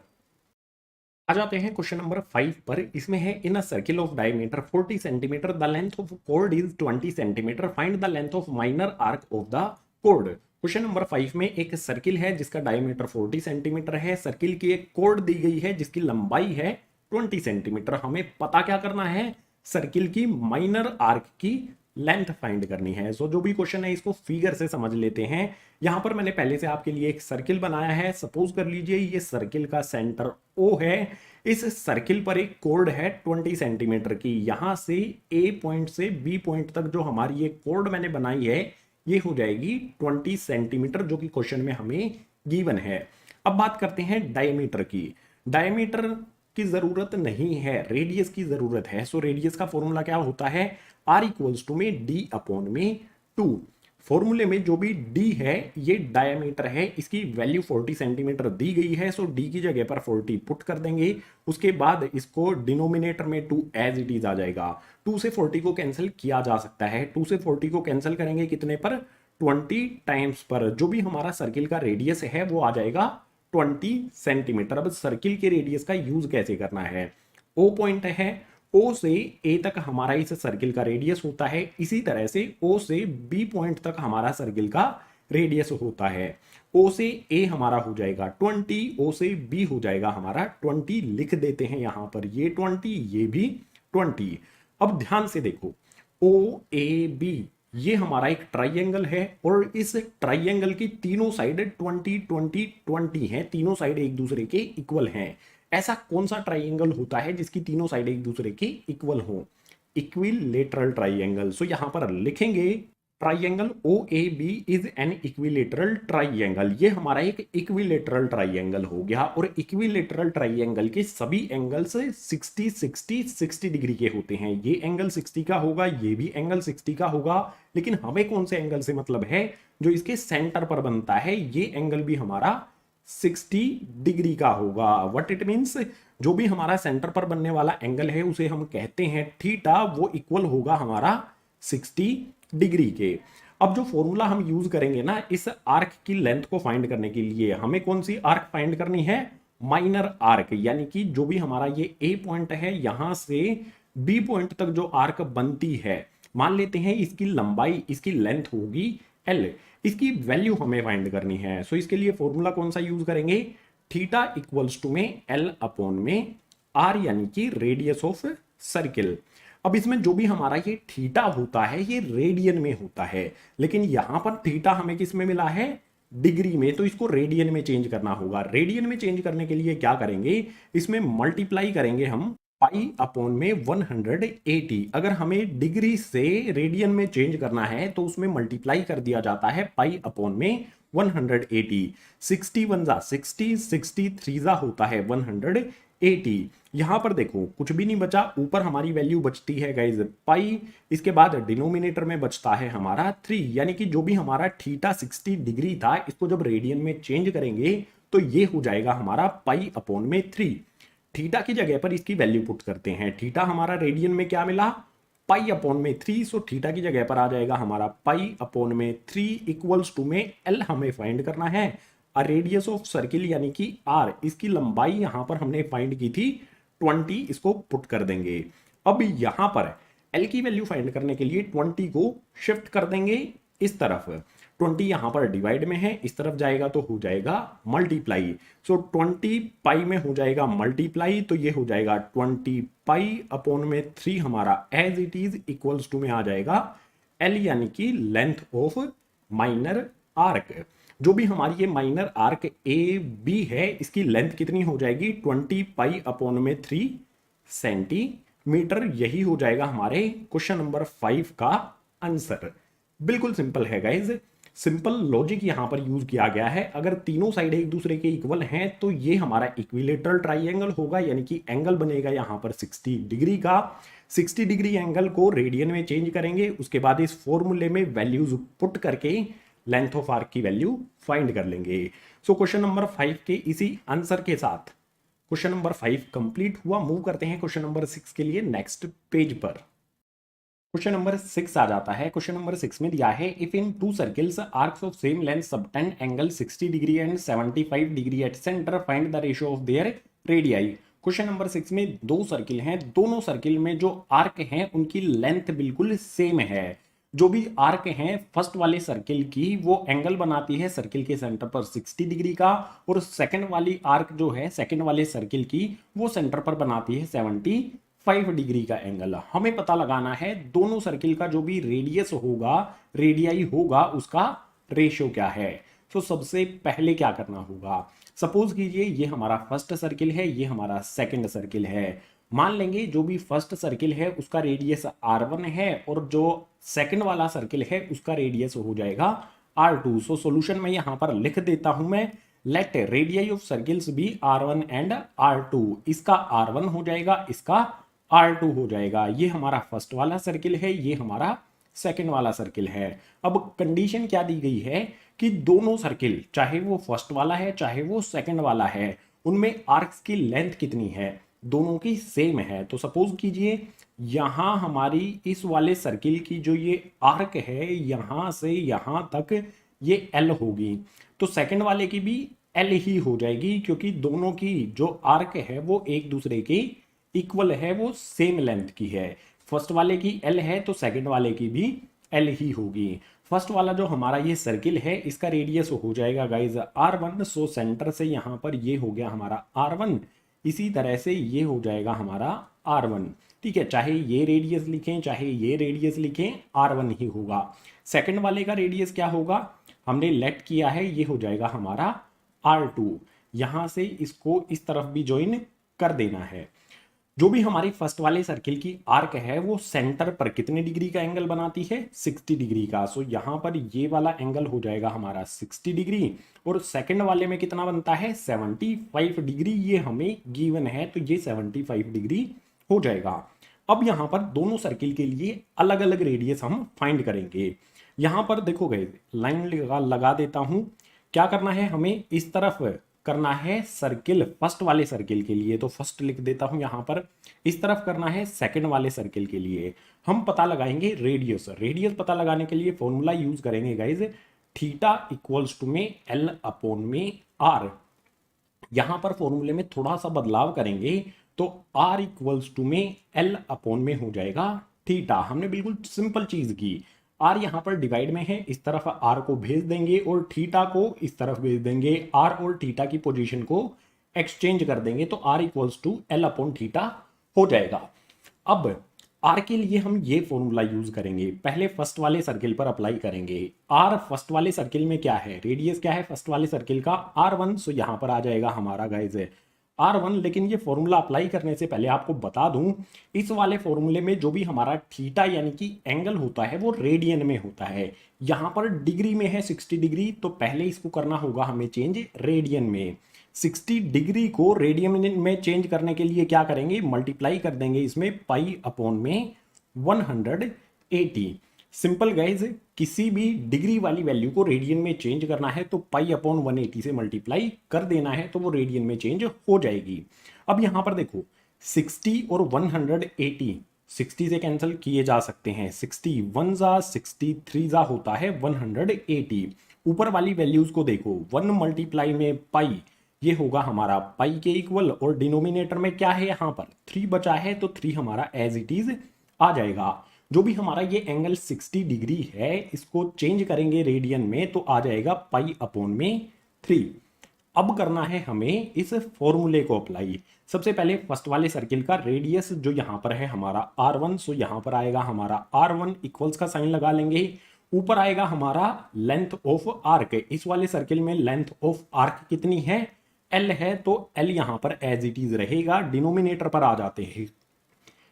आ जाते हैं क्वेश्चन नंबर 5 पर। इसमें है in a circle of diameter 40 centimetre the length of chord is 20 centimetre, find the length of minor arc of the chord. Question number 5 में एक सर्किल है जिसका डायमीटर 40 सेंटीमीटर है, सर्किल की एक कोर्ड दी गई है जिसकी लंबाई है 20 सेंटीमीटर। हमें पता क्या करना है, सर्किल की माइनर आर्क की लेंथ फाइंड करनी है। सो जो भी क्वेश्चन है इसको फिगर से समझ लेते हैं। यहां पर मैंने पहले से आपके लिए एक सर्किल बनाया है। सपोज कर लीजिए ये सर्किल का सेंटर O है, इस सर्किल पर एक कोर्ड है 20 सेंटीमीटर की। यहां से A पॉइंट से B पॉइंट तक जो हमारी ये कोर्ड मैंने बनाई है ये हो जाएगी 20 सेंटीमीटर, जो कि क्वेश्चन में हमें गिवन है। अब बात करते हैं डायमीटर की। डायमीटर की जरूरत नहीं है, रेडियस की जरूरत है। सो रेडियस का फॉर्मूला क्या होता है, R इक्वल्स टू में D अपॉन में 2। फॉर्मूले में जो भी D है ये डायमीटर है, इसकी वैल्यू 40 सेंटीमीटर दी गई है। सो D की जगह पर 40 पुट कर देंगे। उसके बाद इसको डिनोमिनेटर में 2 एज इट इज आ जाएगा। 2 से 40 को कैंसिल किया जा सकता है। 2 से 40 को कैंसिल करेंगे कितने पर, 20 टाइम्स पर। जो भी हमारा सर्किल का रेडियस है वो आ जाएगा 20 सेंटीमीटर। अब सर्किल के रेडियस का यूज कैसे करना है, O पॉइंट है, O से A तक हमारा इस सर्किल का रेडियस होता है। इसी तरह से O से B पॉइंट तक हमारा सर्किल का रेडियस होता है। O से A हमारा हो जाएगा 20, O से B हो जाएगा हमारा 20। लिख देते हैं यहां पर ये 20, ये भी 20। अब ध्यान से देखो, OAB ये हमारा एक ट्राइंगल है और इस ट्राइंगल की तीनों साइड 20 20 20 हैं, तीनों साइड एक दूसरे के इक्वल हैं। ऐसा कौन सा ट्राइंगल होता है जिसकी तीनों साइड एक दूसरे के इक्वल हो, इक्विलेटरल ट्राइंगल। सो यहां पर लिखेंगे triangle OAB is an equilateral triangle. ये हमारा एक इक्विलेटरल ट्राइंगल हो गया और इक्विलेटरल ट्राइंगल के सभी एंगल्स 60 60 60 डिग्री के होते हैं। ये एंगल 60 का होगा, ये भी एंगल 60 का होगा, लेकिन हमें कौन से एंगल से मतलब है, जो इसके सेंटर पर बनता है ये एंगल भी हमारा 60 डिग्री का होगा। व्हाट इट मीन्स, जो भी हमारा सेंटर पर बनने वाला एंगल है उसे हम कहते हैं थीटा, वो इक्वल होगा हमारा 60 डिग्री के। अब जो फॉर्मूला हम यूज करेंगे ना इस आर्क की लेंथ को फाइंड करने के लिए, हमें कौन सी आर्क फाइंड करनी है, माइनर आर्क। यानी कि जो भी हमारा ये A पॉइंट है यहां से B पॉइंट तक जो आर्क बनती है, मान लेते हैं इसकी लंबाई, इसकी लेंथ होगी L, इसकी वैल्यू हमें फाइंड करनी है। सो इसके लिए फॉर्मूला कौन सा यूज करेंगे, थीटा इक्वल्स टू में L अपॉन में R, यानी कि रेडियस ऑफ सर्किल। अब इसमें जो भी हमारा ये थीटा होता है ये रेडियन में होता है, लेकिन यहां पर थीटा हमें किस में मिला है, डिग्री में, तो इसको रेडियन में चेंज करना होगा। रेडियन में चेंज करने के लिए क्या करेंगे, इसमें मल्टीप्लाई करेंगे हम पाई अपॉन में 180। अगर हमें डिग्री से रेडियन में चेंज करना है तो उसमें मल्टीप्लाई कर दिया जाता है पाई अपॉन में 180। 61 जा 60, 63 जा होता है 180। यहां पर देखो कुछ भी नहीं बचा, ऊपर हमारी वैल्यू बचती है गाइज पाई, इसके बाद डिनोमिनेटर में बचता है हमारा 3, यानी कि जो भी हमारा थीटा 60 डिग्री था इसको जब रेडियन में चेंज करेंगे तो ये हो जाएगा हमारा पाई अपॉन में 3। थीटा की जगह पर इसकी वैल्यू पुट करते हैं। थीटा हमारा रेडियन में क्या मिला, पाई अपॉन में 3, सो थीटा की जगह पर आ जाएगा हमारा पाई अपॉन में 3 इक्वल्स टू में एल हमें फाइंड करना है। रेडियस ऑफ सर्किल यानी कि आर, इसकी लंबाई यहां पर हमने फाइंड की थी 20, इसको पुट कर देंगे। अब यहां पर एल की वैल्यू फाइंड करने के लिए 20 को शिफ्ट कर देंगे इस तरफ। 20 यहां पर डिवाइड में है, इस तरफ जाएगा तो हो जाएगा मल्टीप्लाई। सो 20 पाई में हो जाएगा मल्टीप्लाई, तो ये हो जाएगा 20 पाई अपॉन में 3 हमारा as it is equals to में आ जाएगा एल यानी कि लेंथ ऑफ माइनर आर्क। जो भी हमारी ये माइनर आर्क ए बी है, इसकी लेंथ कितनी हो जाएगी 20 पाई अपॉन में 3 सेंटीमीटर। यही हो जाएगा हमारे क्वेश्चन नंबर 5 का आंसर। बिल्कुल सिंपल है गाइज, सिंपल लॉजिक यहां पर यूज किया गया है। अगर तीनों साइड एक दूसरे के इक्वल हैं तो ये हमारा इक्विलेटरल ट्राइंगल होगा, यानी कि एंगल बनेगा यहां पर 60 डिग्री का। 60 डिग्री एंगल को रेडियन में चेंज करेंगे, उसके बाद इस फॉर्मूले में वैल्यूज पुट करके लेंथ ऑफ आर्क की वैल्यू फाइंड कर लेंगे। सो क्वेश्चन नंबर 5 के इसी आंसर के साथ क्वेश्चन नंबर 5 कंप्लीट हुआ। मूव करते हैं क्वेश्चन नंबर 6 के लिए नेक्स्ट पेज पर। क्वेश्चन नंबर 6 आ जाता है। क्वेश्चन नंबर 6 में दिया है if in two circles arcs of same length subtend angle 60 degree and 75 degree at centre find the ratio of their radii. Question number 6 में दो सर्किल हैं, दोनों सर्किल में जो आर्क हैं उनकी लेंथ बिल्कुल सेम है। जो भी आर्क हैं फर्स्ट वाले सर्किल की वो एंगल बनाती है सर्किल के सेंटर पर 60 डिग्री का, और सेकंड वाली आर्क जो है सेकंड वाले सर्किल की वो सेंटर पर बनाती है 75 डिग्री का एंगल। हमें पता लगाना है दोनों सर्किल का जो भी रेडियस होगा, रेडियाई होगा, उसका रेशियो क्या है। तो सबसे पहले क्या करना होगा, सपोज कीजिए ये हमारा फर्स्ट सर्किल है, ये हमारा सेकंड सर्किल है। मान लेंगे जो भी फर्स्ट सर्किल है उसका रेडियस R1 है और जो सेकंड वाला सर्किल है उसका रेडियस हो जाएगा R2। सो सॉल्यूशन में यहां पर लिख देता हूं मैं, let radii of circles be R1 and R2। इसका R1 हो जाएगा, इसका R2 हो जाएगा। ये हमारा फर्स्ट वाला सर्किल है, ये हमारा सेकंड वाला सर्किल है। अब कंडीशन क्या दी गई है कि दोनों सर्किल, चाहे वो फर्स्ट वाला है चाहे वो सेकंड वाला है, उनमें आर्क्स की लेंथ कितनी है, दोनों की सेम है। तो सपोज कीजिए यहां हमारी इस वाले सर्किल की जो ये आर्क है यहां से यहां तक ये L होगी, तो सेकंड वाले की भी L ही हो जाएगी, क्योंकि दोनों की जो आर्क है वो एक दूसरे के इक्वल है, वो सेम लेंथ की है। फर्स्ट वाले की L है तो सेकंड वाले की भी L ही होगी। फर्स्ट वाला जो हमारा ये सर्किल है इसका रेडियस हो जाएगा गाइज R1। सो सेंटर से यहां पर ये हो गया हमारा R1, इसी तरह से ये हो जाएगा हमारा R1। ठीक है, चाहे ये रेडियस लिखें चाहे ये रेडियस लिखें, R1 ही होगा। सेकंड वाले का रेडियस क्या होगा, हमने लेट किया है, ये हो जाएगा हमारा R2। यहां से इसको इस तरफ भी ज्वाइन कर देना है। जो भी हमारी फर्स्ट वाले सर्किल की आर्क है वो सेंटर पर कितने डिग्री का एंगल बनाती है, 60 डिग्री का। सो यहां पर ये वाला एंगल हो जाएगा हमारा 60 डिग्री, और सेकंड वाले में कितना बनता है 75 डिग्री, ये हमें गिवन है, तो ये 75 डिग्री हो जाएगा। अब यहां पर दोनों सर्किल के लिए अलग अलग रेडियस हम फाइंड करेंगे। यहां पर देखो गए लाइन लगा देता हूं। क्या करना है, हमें इस तरफ करना है सर्किल फर्स्ट वाले सर्किल के लिए, तो फर्स्ट लिख देता हूं यहां पर। इस तरफ करना है सेकंड वाले सर्किल के लिए। हम पता लगाएंगे रेडियस। रेडियस पता लगाने के लिए फॉर्मूला यूज करेंगे गाइज, थीटा इक्वल्स टू में L अपॉन में R। यहां पर फॉर्मूले में थोड़ा सा बदलाव करेंगे तो R इक्वल्स टू में L अपॉन में हो जाएगा थीटा। हमने बिल्कुल सिंपल चीज की, R यहां पर डिवाइड में है, इस तरफ R को भेज देंगे और थीटा को इस तरफ भेज देंगे। R और थीटा की पोजीशन को एक्सचेंज कर देंगे तो R equals to L upon theta हो जाएगा। अब R के लिए हम ये फॉर्मूला यूज करेंगे, पहले फर्स्ट वाले सर्किल पर अप्लाई करेंगे। R फर्स्ट वाले सर्किल में क्या है, रेडियस क्या है फर्स्ट वाले सर्किल का R1। सो यहां पर आ जाएगा हमारा गाइज R1। लेकिन ये फॉर्मूला अप्लाई करने से पहले आपको बता दूं, इस वाले फॉर्मूले में जो भी हमारा थीटा यानी कि एंगल होता है वो रेडियन में होता है। यहां पर डिग्री में है 60 डिग्री, तो पहले इसको करना होगा हमें चेंज रेडियन में। 60 डिग्री को रेडियन में चेंज करने के लिए क्या करेंगे, मल्टीप्लाई कर देंगे इसमें पाई अपॉन में 180। सिंपल गाइज, किसी भी डिग्री वाली वैल्यू को रेडियन में चेंज करना है तो पाई अपॉन 180 से मल्टीप्लाई कर देना है, तो वो रेडियन में चेंज हो जाएगी। अब यहां पर देखो 60 और 180 60 से कैंसिल किए जा सकते हैं। 61 जा 63 जा होता है 180। ऊपर वाली वैल्यूज को देखो, 1 मल्टीप्लाई में पाई ये होगा हमारा पाई के इक्वल, और डिनोमिनेटर में क्या है यहाँ पर 3 बचा है, तो 3 हमारा एज इट इज आ जाएगा। जो भी हमारा ये एंगल 60 डिग्री है इसको चेंज करेंगे रेडियन में तो आ जाएगा पाई अपॉन में 3। अब करना है हमें इस फॉर्मूले को अप्लाई। सबसे पहले फर्स्ट वाले सर्किल का रेडियस जो यहाँ पर है हमारा R1, सो यहाँ पर आएगा हमारा R1 इक्वल्स का साइन लगा लेंगे। ऊपर आएगा हमारा लेंथ ऑफ आर्क, इस वाले सर्किल में लेंथ ऑफ आर्क कितनी है L है, तो L यहाँ पर एज इट इज रहेगा। डिनोमिनेटर पर आ जाते हैं,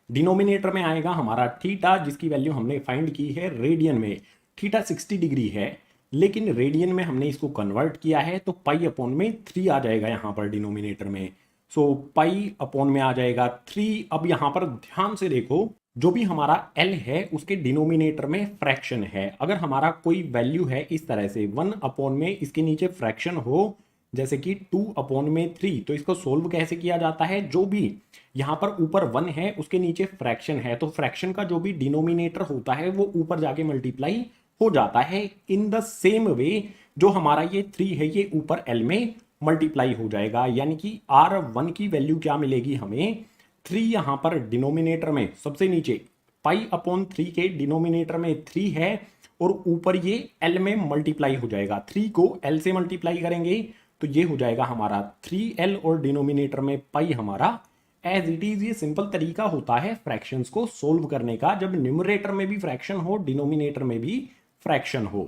डिनोमिनेटर में आएगा हमारा थीटा जिसकी वैल्यू हमने फाइंड की है रेडियन में। थीटा 60 डिग्री है लेकिन रेडियन में हमने इसको कन्वर्ट किया है, तो पाई अपॉन में 3 आ जाएगा यहाँ पर डिनोमिनेटर में। सो पाई अपॉन में आ जाएगा 3। अब यहाँ पर ध्यान से देखो, जो भी हमारा L है उसके डिनोमिनेटर में फ्रैक्शन है। अगर हमारा कोई वैल्यू है इस तरह से 1 अपॉन में इसके नीचे फ्रैक्शन हो, जैसे कि 2 अपॉन में 3, तो इसको सोल्व कैसे किया जाता है, जो भी यहाँ पर ऊपर 1 है उसके नीचे फ्रैक्शन है, तो फ्रैक्शन का जो भी डिनोमिनेटर होता है वो ऊपर जाके मल्टीप्लाई हो जाता है। इन द सेम वे जो हमारा ये 3 है ये ऊपर L में मल्टीप्लाई हो जाएगा, यानी कि R1 की वैल्यू क्या मिलेगी हमें 3 यहाँ पर डिनोमिनेटर में सबसे नीचे पाई अपॉन 3 के डिनोमिनेटर में 3 है और ऊपर ये L में मल्टीप्लाई हो जाएगा। 3 को L से मल्टीप्लाई करेंगे तो ये हो जाएगा हमारा 3L और डिनोमिनेटर में पाई हमारा एज इट इज। ये सिंपल तरीका होता है फ्रैक्शंस को सोल्व करने का, जब न्यूमरेटर में भी फ्रैक्शन हो डिनोमिनेटर में भी फ्रैक्शन हो।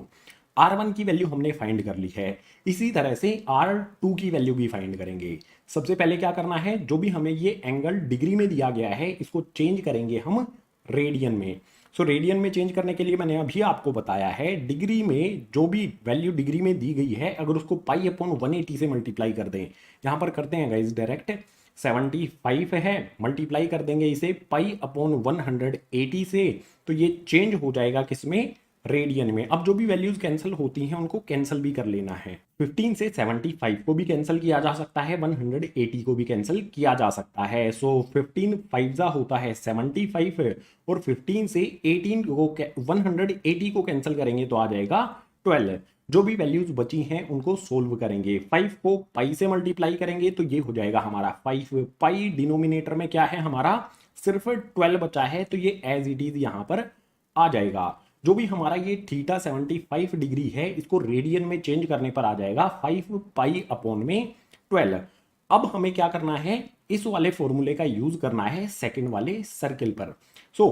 R1 की वैल्यू हमने फाइंड कर ली है, इसी तरह से R2 की वैल्यू भी फाइंड करेंगे। सबसे पहले क्या करना है, जो भी हमें ये एंगल डिग्री में दिया गया है इसको चेंज करेंगे हम रेडियन में। सो रेडियन में चेंज करने के लिए मैंने अभी आपको बताया है, डिग्री में जो भी वैल्यू डिग्री में दी गई है अगर उसको पाई अपॉन 180 से मल्टीप्लाई कर दें, यहाँ पर करते हैं गाइस डायरेक्ट, 75 है मल्टीप्लाई कर देंगे इसे पाई अपॉन 180 से, तो ये चेंज हो जाएगा किसमें रेडियन में। अब जो भी वैल्यूज कैंसिल होती हैं उनको कैंसिल भी कर लेना है। 15 से 75 को भी कैंसिल किया जा सकता है, 180 को भी कैंसिल किया जा सकता है। सो 15 5 होता है 75 और 15 से 18 को 180 को कैंसिल करेंगे तो आ जाएगा 12। जो भी वैल्यूज बची हैं उनको सोल्व करेंगे। 5 को पाई से मल्टीप्लाई करेंगे तो ये हो जाएगा हमारा 5 पाई। डिनोमिनेटर में क्या है हमारा सिर्फ 12 बचा है, तो ये एज इट इज यहाँ पर आ जाएगा। जो भी हमारा ये थीटा 75 डिग्री है इसको रेडियन में चेंज करने पर आ जाएगा 5 पाई अपॉन में 12। अब हमें क्या करना है, इस वाले फॉर्मूले का यूज करना है सेकंड वाले सर्किल पर। सो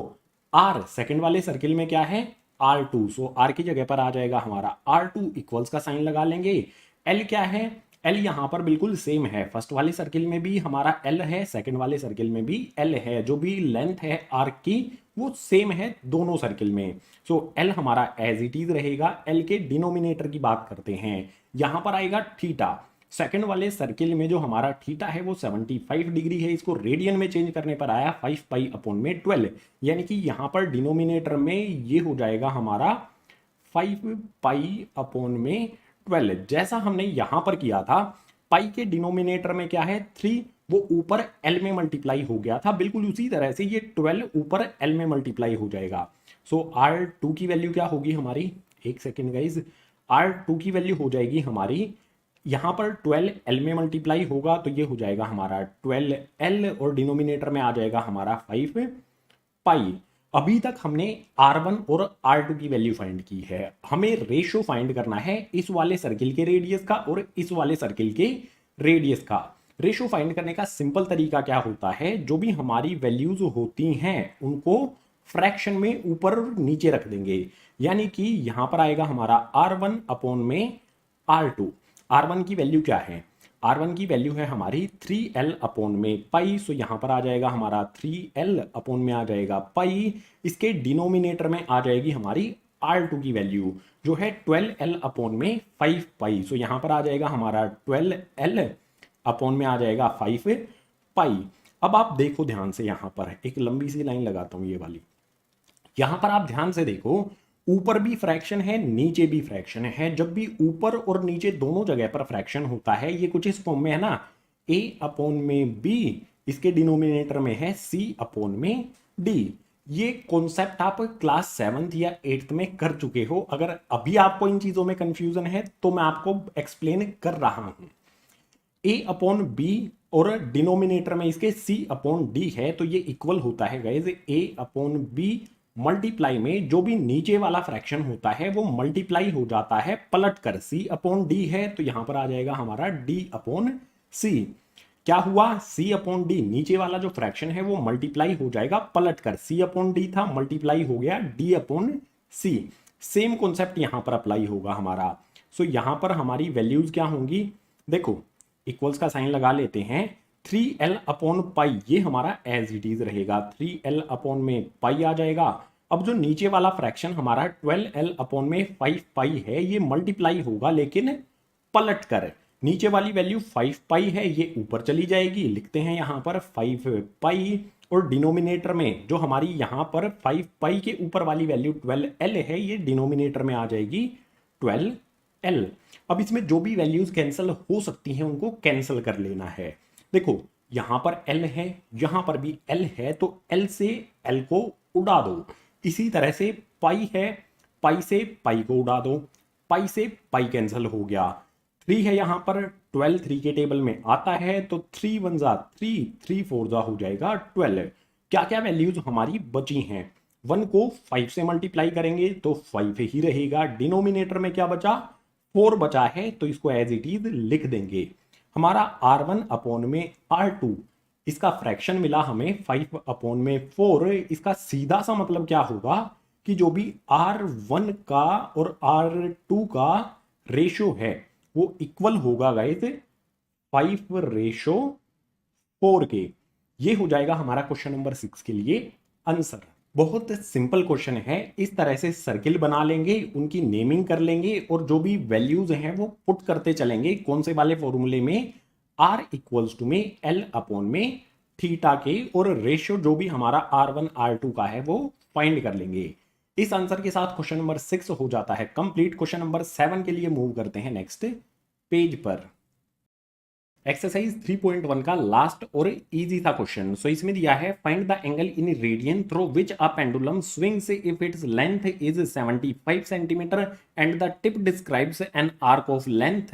R सेकंड वाले सर्किल में क्या है R2, सो R की जगह पर आ जाएगा हमारा R2 इक्वल्स का साइन लगा लेंगे। L क्या है, L यहाँ पर बिल्कुल सेम है, फर्स्ट वाले सर्किल में भी हमारा L है, सेकंड वाले सर्किल में भी L है। जो भी लेंथ है आर्क की वो सेम है दोनों सर्किल में। सो L हमारा एज इट इज रहेगा। L के डिनोमिनेटर की बात करते हैं, यहाँ पर आएगा थीटा। सेकंड वाले सर्किल में जो हमारा थीटा है वो 75 डिग्री है, इसको रेडियन में चेंज करने पर आया 5 पाई अपॉन में 12, यानी कि यहाँ पर डिनोमिनेटर में ये हो जाएगा हमारा 5 पाई अपॉन में 12। जैसा हमने यहां पर किया था, पाई के डिनोमिनेटर में क्या है 3, वो ऊपर L में मल्टीप्लाई हो गया था, बिल्कुल उसी तरह से ये 12 ऊपर L में मल्टीप्लाई हो जाएगा। सो R2 की वैल्यू क्या होगी हमारी, एक सेकेंड गाइज, R2 की वैल्यू हो जाएगी हमारी, यहां पर 12 L में मल्टीप्लाई होगा तो ये हो जाएगा हमारा 12L और डिनोमिनेटर में आ जाएगा हमारा 5 पाई। अभी तक हमने R1 और R2 की वैल्यू फाइंड की है, हमें रेशियो फाइंड करना है इस वाले सर्किल के रेडियस का और इस वाले सर्किल के रेडियस का। रेशियो फाइंड करने का सिंपल तरीका क्या होता है, जो भी हमारी वैल्यूज होती हैं उनको फ्रैक्शन में ऊपर और नीचे रख देंगे, यानी कि यहां पर आएगा हमारा R1 अपॉन में R2। R1 की वैल्यू क्या है, R1 की वैल्यू है हमारी 3L अपॉन में पाई, सो यहाँ पर आ जाएगा हमारा 3L अपॉन में आ जाएगा पाई। इसके डिनोमिनेटर में आ जाएगी हमारी R2 की वैल्यू जो है 12L अपॉन में 5 पाई, सो यहाँ पर आ जाएगा हमारा 12L अपॉन में आ जाएगा 5 पाई। अब आप देखो ध्यान से, यहाँ पर एक लंबी सी लाइन लगाता हूँ ये वाली, यहाँ पर आप ध्यान से देखो, ऊपर भी फ्रैक्शन है नीचे भी फ्रैक्शन है। जब भी ऊपर और नीचे दोनों जगह पर फ्रैक्शन होता है, ये कुछ इस फॉर्म में है ना, a अपॉन में b, इसके डिनोमिनेटर में है c अपॉन में d, ये कॉन्सेप्ट आप क्लास 7th या 8th में कर चुके हो। अगर अभी आपको इन चीजों में कंफ्यूजन है तो मैं आपको एक्सप्लेन कर रहा हूं। ए अपॉन बी और डिनोमिनेटर में इसके सी अपॉन डी है, तो ये इक्वल होता है गाइज ए अपॉन बी मल्टीप्लाई में जो भी नीचे वाला फ्रैक्शन होता है वो मल्टीप्लाई हो जाता है पलट कर। सी अपॉन डी है तो यहां पर आ जाएगा हमारा डी अपॉन सी। क्या हुआ, सी अपॉन डी नीचे वाला जो फ्रैक्शन है वो मल्टीप्लाई हो जाएगा पलट कर। सी अपॉन डी था, मल्टीप्लाई हो गया डी अपॉन सी। सेम कॉन्सेप्ट यहां पर अप्लाई होगा हमारा। सो यहां पर हमारी वैल्यूज क्या होंगी, देखो इक्वल्स का साइन लगा लेते हैं। 3l अपॉन पाई ये हमारा एज इट इज रहेगा, 3l अपॉन में पाई आ जाएगा। अब जो नीचे वाला फ्रैक्शन हमारा 12l अपॉन में 5 पाई है ये मल्टीप्लाई होगा लेकिन पलट कर। नीचे वाली वैल्यू 5 पाई है ये ऊपर चली जाएगी, लिखते हैं यहां पर 5 पाई। और डिनोमिनेटर में जो हमारी यहां पर 5 पाई के ऊपर वाली वैल्यू 12l है ये डिनोमिनेटर में आ जाएगी 12l। अब इसमें जो भी वैल्यूज कैंसिल हो सकती हैं उनको कैंसिल कर लेना है। देखो यहां पर l है, यहां पर भी l है, तो l से l को उड़ा दो। इसी तरह से पाई है, पाई से पाई को उड़ा दो, पाई से पाई कैंसिल हो गया। 3 है यहां पर, 12 3 के टेबल में आता है तो 3 1 जा 3, 3 4 जा हो जाएगा 12। क्या क्या वैल्यूज हमारी बची हैं, 1 को 5 से मल्टीप्लाई करेंगे तो 5 ही रहेगा। डिनोमिनेटर में क्या बचा, 4 बचा है तो इसको एज इट इज लिख देंगे। हमारा R1 अपॉन में R2 इसका फ्रैक्शन मिला हमें 5 अपॉन में 4। इसका सीधा सा मतलब क्या होगा कि जो भी R1 का और R2 का रेशो है वो इक्वल होगा गाइस 5:4 के। ये हो जाएगा हमारा क्वेश्चन नंबर 6 के लिए आंसर। बहुत सिंपल क्वेश्चन है, इस तरह से सर्किल बना लेंगे, उनकी नेमिंग कर लेंगे और जो भी वैल्यूज हैं वो पुट करते चलेंगे। कौन से वाले फॉर्मूले में, R इक्वल्स टू में L अपॉन में थीटा के, और रेशियो जो भी हमारा R1 R2 का है वो फाइंड कर लेंगे। इस आंसर के साथ क्वेश्चन नंबर 6 हो जाता है कंप्लीट। क्वेश्चन नंबर 7 के लिए मूव करते हैं नेक्स्ट पेज पर। एक्सरसाइज 3.1 का लास्ट और इजी था क्वेश्चन। सो इसमें दिया है find the angle in radian through which a pendulum swings if its length is 75 centimetre and the tip describes an arc of length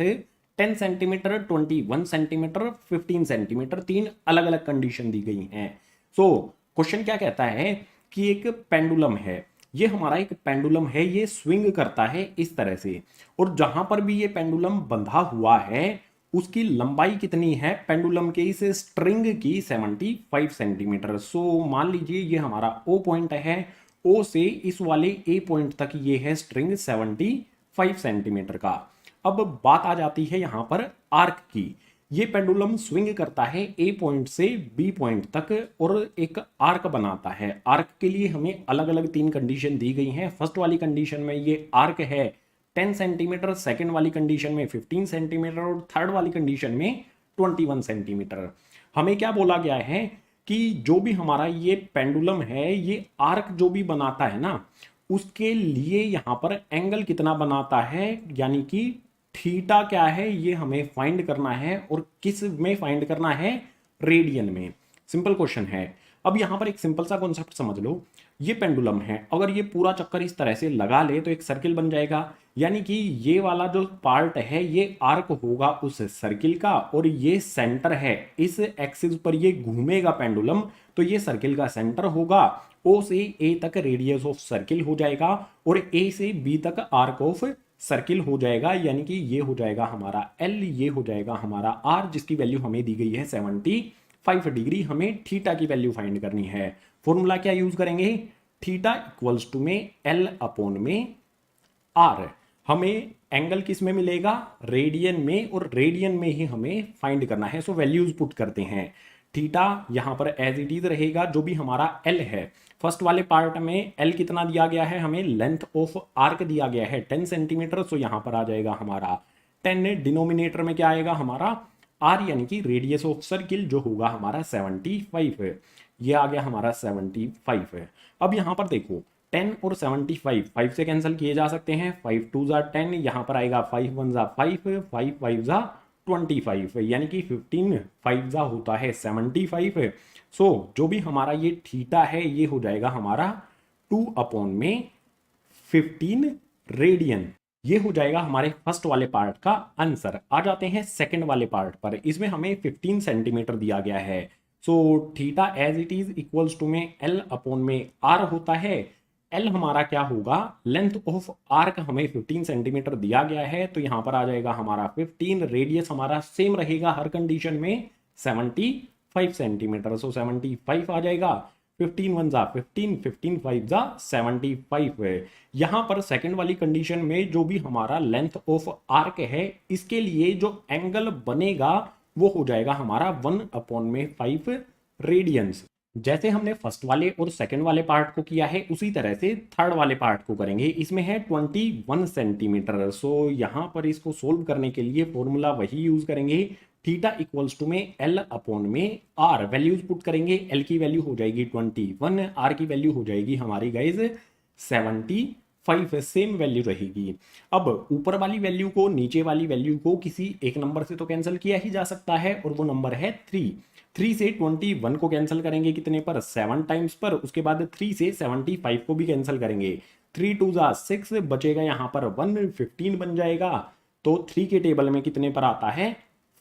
10 centimetre, 21 centimetre, 15 centimetre. 3 अलग अलग कंडीशन दी गई हैं। सो क्वेश्चन क्या कहता है कि एक पेंडुलम है, ये हमारा एक पेंडुलम है, ये स्विंग करता है इस तरह से, और जहां पर भी ये पेंडुलम बंधा हुआ है उसकी लंबाई कितनी है पेंडुलम के इस स्ट्रिंग की, 75 सेंटीमीटर। सो मान लीजिए ये हमारा O पॉइंट है, O से इस वाले A पॉइंट तक ये है स्ट्रिंग 75 सेंटीमीटर का। अब बात आ जाती है यहां पर आर्क की। ये पेंडुलम स्विंग करता है A पॉइंट से B पॉइंट तक और एक आर्क बनाता है। आर्क के लिए हमें अलग अलग 3 कंडीशन दी गई हैं। फर्स्ट वाली कंडीशन में ये आर्क है 10 सेंटीमीटर, सेकेंड वाली कंडीशन में 15 सेंटीमीटर और थर्ड वाली कंडीशन में 21 सेंटीमीटर। हमें क्या बोला गया है कि जो भी हमारा ये पेंडुलम है ये आर्क जो भी बनाता है ना उसके लिए यहाँ पर एंगल कितना बनाता है, यानी कि थीटा क्या है ये हमें फाइंड करना है। और किस में फाइंड करना है, रेडियन में। सिंपल क्वेश्चन है। अब यहां पर एक सिंपल सा कॉन्सेप्ट समझ लो, ये पेंडुलम है, अगर ये पूरा चक्कर इस तरह से लगा ले तो एक सर्किल बन जाएगा, यानी कि ये वाला जो पार्ट है ये आर्क होगा उस सर्किल का, और ये सेंटर है, इस एक्सिस पर ये घूमेगा पेंडुलम, तो ये सर्किल का सेंटर होगा। O से A तक रेडियस ऑफ सर्किल हो जाएगा और A से B तक आर्क ऑफ सर्किल हो जाएगा, यानी कि ये हो जाएगा हमारा L, ये हो जाएगा हमारा R, जिसकी वैल्यू हमें दी गई है 75 डिग्री। हमें थीटा की वैल्यू फाइंड करनी है। फॉर्मूला क्या यूज करेंगे, थीटा इक्वल्स टू में L अपॉन में R। हमें एंगल किस में मिलेगा, रेडियन में, और रेडियन में ही हमें फाइंड करना है। सो वैल्यूज पुट करते हैं। थीटा यहां पर एज इट इज रहेगा, जो भी हमारा L है। फर्स्ट वाले पार्ट में L कितना दिया गया है, हमें लेंथ ऑफ आर्क दिया गया है 10 सेंटीमीटर। सो यहां पर आ जाएगा हमारा 10। डिनोमिनेटर में क्या आएगा हमारा R, यानी कि रेडियस ऑफ सर्किल जो होगा हमारा 75। ये आ गया हमारा 75। अब यहां पर देखो 10 और 75 5 से कैंसिल किए जा सकते हैं, 5 2 जा 10, यहां पर आएगा 5 1 जा 5, 5 5 जा 25, यानी कि 15 5 जा होता है 75। सो जो भी हमारा ये थीटा है ये हो जाएगा हमारा 2/15 रेडियन। ये हो जाएगा हमारे फर्स्ट वाले पार्ट का आंसर। आ जाते हैं सेकंड वाले पार्ट पर। इसमें हमें 15 सेंटीमीटर दिया गया है। So theta as it is equals to में L/r होता है। L हमारा क्या होगा, लेंथ ऑफ आर्क हमें 15 सेंटीमीटर दिया गया है, तो यहां पर आ जाएगा हमारा 15। रेडियस हमारा सेम रहेगा हर कंडीशन में 75 सेंटीमीटर। सो 75 आ जाएगा। 15 1 जा 15, 15 5 जा 75 है। यहां पर सेकंड वाली कंडीशन में जो भी हमारा लेंथ ऑफ आर्क है इसके लिए जो एंगल बनेगा वो हो जाएगा हमारा 1/5 रेडियंस। जैसे हमने फर्स्ट वाले और सेकंड वाले पार्ट को किया है उसी तरह से थर्ड वाले पार्ट को करेंगे। इसमें है 21 सेंटीमीटर। सो यहां पर इसको सोल्व करने के लिए फॉर्मूला वही यूज करेंगे, थीटा इक्वल्स टू में L/r। वैल्यूज पुट करेंगे, L की वैल्यू हो जाएगी 21, R की वैल्यू हो जाएगी हमारी गाइज 75, सेम वैल्यू रहेगी। अब ऊपर वाली वैल्यू को नीचे वाली वैल्यू को किसी एक नंबर से तो कैंसिल किया ही जा सकता है, और वो नंबर है 3 से 21 को कैंसिल करेंगे कितने पर, 7 टाइम्स पर। उसके बाद 3 से 75 को भी कैंसिल करेंगे, 3 2 जा 6, बचेगा यहाँ पर 1, 15 बन जाएगा। तो 3 के टेबल में कितने पर आता है,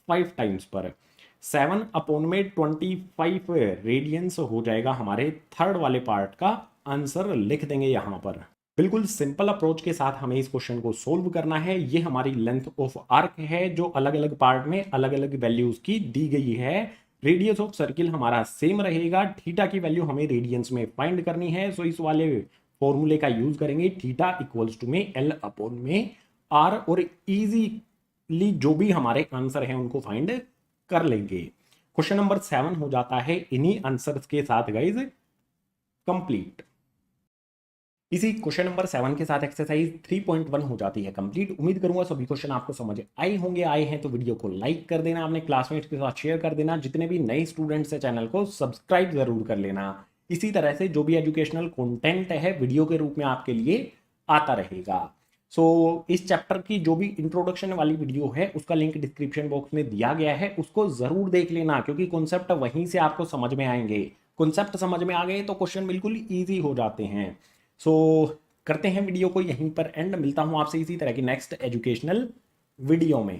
5 टाइम्स पर। 7/25 रेडियंस हो जाएगा हमारे थर्ड वाले पार्ट का आंसर। लिख देंगे यहाँ पर। बिल्कुल सिंपल अप्रोच के साथ हमें इस क्वेश्चन को सोल्व करना है। ये हमारी लेंथ ऑफ आर्क है जो अलग अलग पार्ट में अलग अलग वैल्यूज की दी गई है। रेडियस ऑफ सर्किल हमारा सेम रहेगा। थीटा की वैल्यू हमें रेडियंस में फाइंड करनी है। सो इस वाले फॉर्मूले का यूज करेंगे, थीटा इक्वल्स टू में L/r, और इजीली जो भी हमारे आंसर हैं उनको फाइंड कर लेंगे। क्वेश्चन नंबर 7 हो जाता है इन्हीं आंसर्स के साथ गाइज कंप्लीट। इसी क्वेश्चन नंबर 7 के साथ एक्सरसाइज 3.1 हो जाती है कंप्लीट। उम्मीद करूंगा सभी क्वेश्चन आपको समझ आए होंगे। आए हैं तो वीडियो को लाइक कर देना, अपने क्लासमेट्स के साथ शेयर कर देना। जितने भी नए स्टूडेंट्स हैं चैनल को सब्सक्राइब जरूर कर लेना। इसी तरह से जो भी एजुकेशनल कंटेंट है वीडियो के रूप में आपके लिए आता रहेगा। सो इस चैप्टर की जो भी इंट्रोडक्शन वाली वीडियो है उसका लिंक डिस्क्रिप्शन बॉक्स में दिया गया है, उसको जरूर देख लेना, क्योंकि कॉन्सेप्ट वहीं से आपको समझ में आएंगे। कॉन्सेप्ट समझ में आ गए तो क्वेश्चन बिल्कुल ईजी हो जाते हैं। सो करते हैं वीडियो को यहीं पर एंड। मिलता हूं आपसे इसी तरह की नेक्स्ट एजुकेशनल वीडियो में।